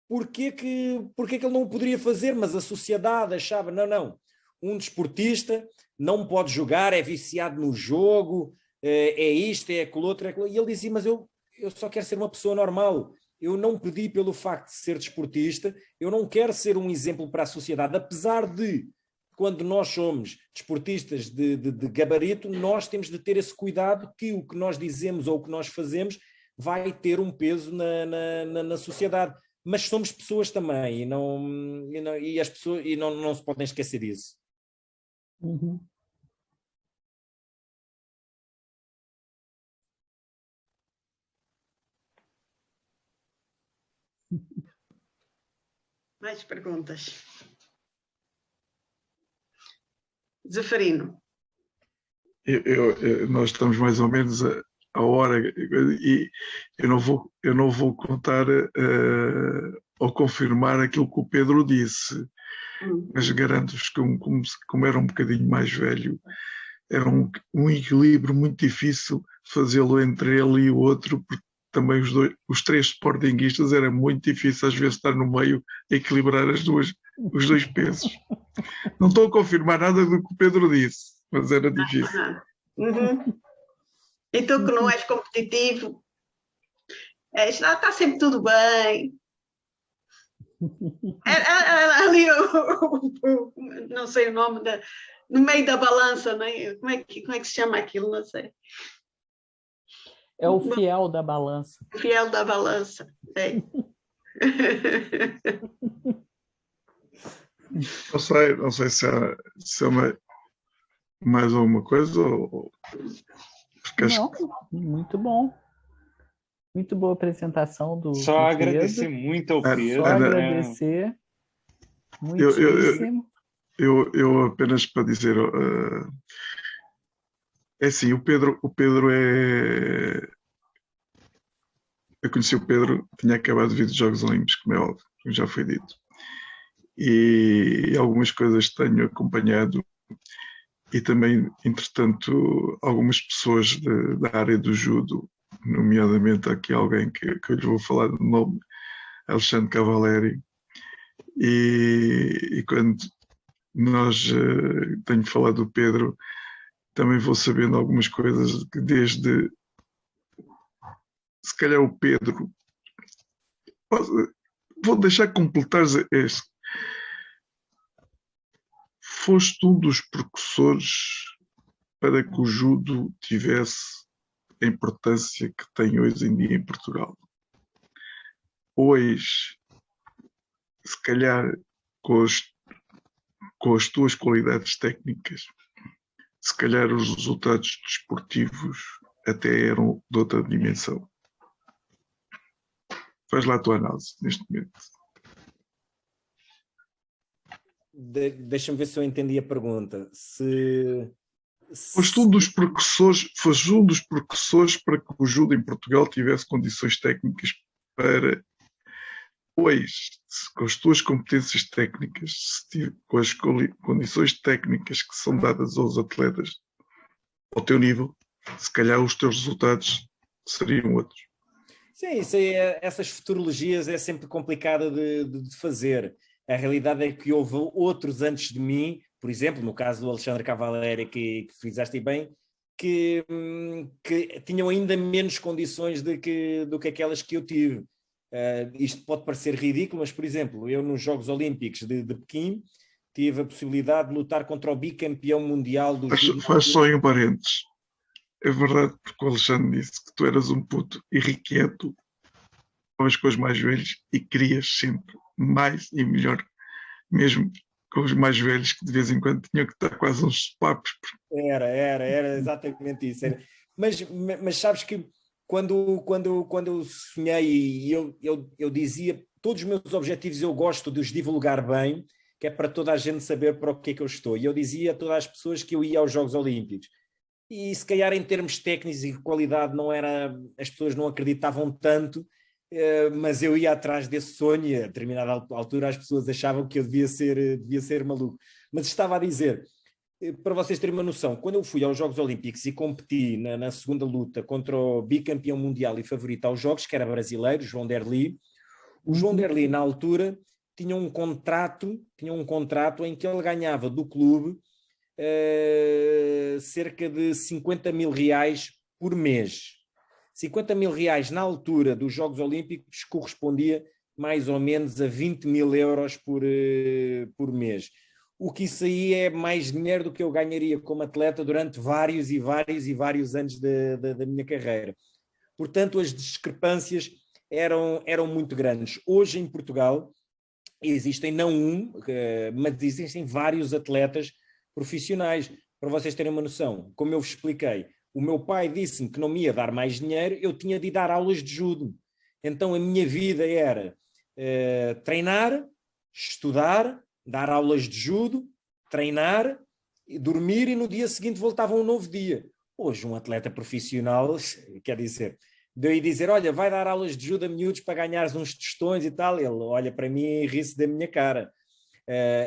porquê que ele não o poderia fazer? Mas a sociedade achava, não, um desportista não pode jogar, é viciado no jogo, é isto, é aquilo outro, E ele dizia, mas eu só quero ser uma pessoa normal. Eu não pedi pelo facto de ser desportista, eu não quero ser um exemplo para a sociedade, apesar de, quando nós somos desportistas de gabarito, nós temos de ter esse cuidado que o que nós dizemos ou o que nós fazemos vai ter um peso na sociedade. Mas somos pessoas também e as pessoas não se podem esquecer disso. Uhum. Mais perguntas? Zeferino. Nós estamos mais ou menos a hora e eu não vou contar ou confirmar aquilo que o Pedro disse, mas garanto-vos que como era um bocadinho mais velho, era um equilíbrio muito difícil fazê-lo entre ele e o outro, porque também os três sportinguistas era muito difícil às vezes estar no meio a equilibrar os dois pesos. Não estou a confirmar nada do que o Pedro disse, mas era difícil. Uhum. E tu que não és competitivo, está sempre tudo bem. Ali, não sei o nome, no meio da balança, né? Como é que se chama aquilo? Não sei. É o fiel da balança. O fiel da balança, é. Não sei se é mais alguma coisa ou... Não, muito bom. Muito boa apresentação do Só Pedro. agradecer muito ao Pedro. Só agradecer. Muitíssimo. Eu apenas para dizer... é assim, o Pedro é... Eu conheci o Pedro, tinha acabado de vir dos Jogos Olímpicos, como é óbvio, como já foi dito. E algumas coisas tenho acompanhado e também, entretanto, algumas pessoas da área do judo, nomeadamente aqui alguém que eu lhe vou falar do nome, Alexandre Cavalieri, e quando tenho falado do Pedro, também vou sabendo algumas coisas que desde, se calhar o Pedro, vou deixar completar este. Foste um dos precursores para que o judo tivesse a importância que tem hoje em dia em Portugal. hoje, se calhar, com as tuas qualidades técnicas, se calhar os resultados desportivos até eram de outra dimensão. Faz lá a tua análise neste momento. Deixa-me ver se eu entendi a pergunta. Foste um dos precursores para que o judo em Portugal tivesse condições técnicas para, hoje, com as tuas competências técnicas, com as condições técnicas que são dadas aos atletas ao teu nível, se calhar os teus resultados seriam outros. Sim, essas futurologias é sempre complicada de fazer. A realidade é que houve outros antes de mim, por exemplo, no caso do Alexandre Cavalieri, que fizeste bem, que tinham ainda menos condições do que aquelas que eu tive. Isto pode parecer ridículo, mas, por exemplo, eu nos Jogos Olímpicos de Pequim tive a possibilidade de lutar contra o bicampeão mundial do judo. Faz só em parênteses. É verdade, porque o Alexandre disse que tu eras um puto irrequieto, estavas com os mais velhos e querias sempre mais e melhor, mesmo com os mais velhos, que de vez em quando tinham que estar quase uns papos. Era exatamente isso. Mas sabes que quando eu sonhei e eu dizia, todos os meus objetivos eu gosto de os divulgar bem, que é para toda a gente saber para o que é que eu estou. E eu dizia a todas as pessoas que eu ia aos Jogos Olímpicos. E se calhar em termos técnicos e de qualidade as pessoas não acreditavam tanto, mas eu ia atrás desse sonho e a determinada altura as pessoas achavam que eu devia ser maluco. Mas estava a dizer, para vocês terem uma noção, quando eu fui aos Jogos Olímpicos e competi na segunda luta contra o bicampeão mundial e favorito aos Jogos, que era brasileiro, João Derli, o João Derli na altura tinha um contrato em que ele ganhava do clube cerca de 50 mil reais por mês. 50 mil reais na altura dos Jogos Olímpicos correspondia mais ou menos a 20 mil euros por mês. O que isso aí é mais dinheiro do que eu ganharia como atleta durante vários anos da minha carreira. Portanto, as discrepâncias eram muito grandes. Hoje em Portugal existem não um, mas existem vários atletas profissionais. Para vocês terem uma noção, como eu vos expliquei, o meu pai disse-me que não me ia dar mais dinheiro, eu tinha de dar aulas de judo. Então a minha vida era treinar, estudar, dar aulas de judo, treinar, dormir e no dia seguinte voltava um novo dia. Hoje um atleta profissional, quer dizer, de dizer, olha, vai dar aulas de judo a miúdos para ganhares uns tostões e tal, ele olha para mim e ri-se da minha cara.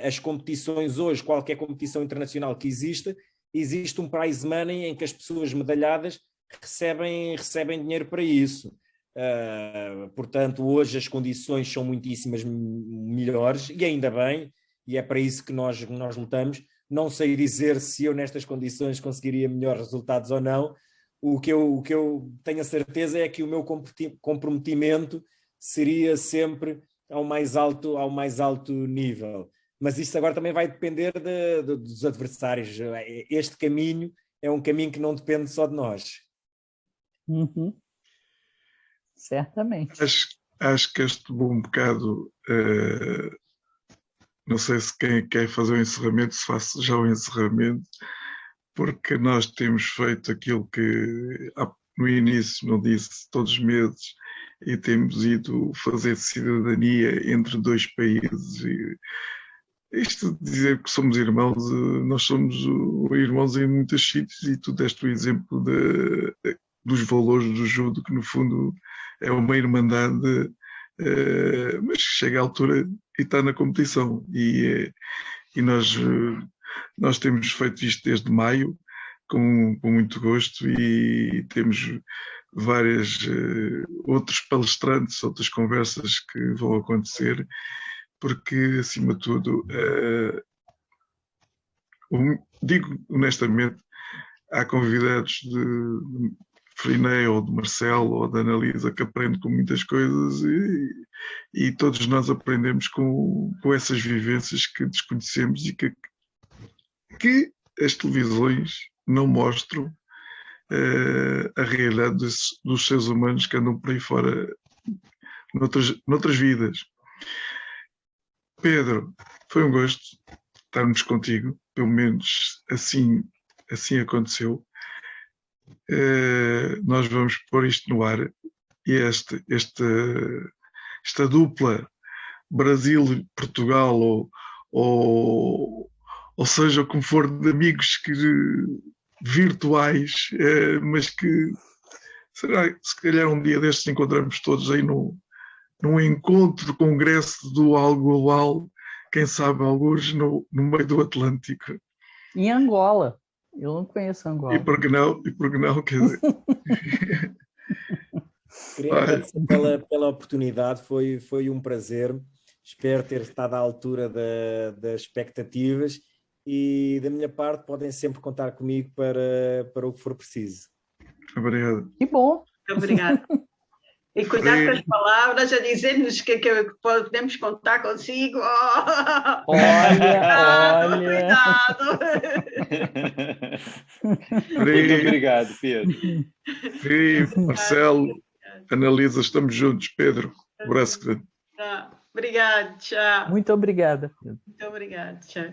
As competições hoje, qualquer competição internacional que exista, existe um prize money em que as pessoas medalhadas recebem dinheiro para isso. Portanto, hoje as condições são muitíssimas melhores e ainda bem, e é para isso que nós lutamos. Não sei dizer se eu nestas condições conseguiria melhores resultados ou não. O que eu tenho a certeza é que o meu comprometimento seria sempre ao mais alto nível. Mas isso agora também vai depender dos adversários. Este caminho é um caminho que não depende só de nós. Uhum. Certamente. Acho que este bom bocado, não sei se quem quer fazer o encerramento, se faço já o encerramento, porque nós temos feito aquilo que no início não disse, todos os meses, e temos ido fazer cidadania entre dois países. E isto de dizer que somos irmãos, nós somos irmãos em muitos sítios, e tu deste o exemplo dos valores do judo, que no fundo é uma irmandade, mas chega à altura e está na competição. E nós temos feito isto desde maio, com muito gosto, e temos várias outros palestrantes, outras conversas que vão acontecer, porque, acima de tudo, digo honestamente, há convidados de Friné ou de Marcelo ou de Analisa que aprendem com muitas coisas, e todos nós aprendemos com essas vivências que desconhecemos e que as televisões não mostram a realidade dos seres humanos que andam por aí fora noutras vidas. Pedro, foi um gosto estarmos contigo, pelo menos assim aconteceu. Nós vamos pôr isto no ar e esta dupla Brasil-Portugal ou seja, como for, de amigos virtuais, mas que se calhar um dia destes encontramos todos aí num encontro, congresso do Algo Global, quem sabe alguns no meio do Atlântico. Em Angola. Eu não conheço Angola. E por que não, quer dizer... Queria agradecer pela oportunidade, foi um prazer. Espero ter estado à altura das expectativas e, da minha parte, podem sempre contar comigo para o que for preciso. Obrigado. Que bom. Muito obrigada. E cuidado com as palavras, a dizer-nos que podemos contar consigo. Olha. Cuidado. Muito obrigado, Pedro. Marcelo, Analisa, estamos juntos. Pedro, um abraço grande. Obrigado, tchau. Muito obrigada. Muito obrigado, tchau.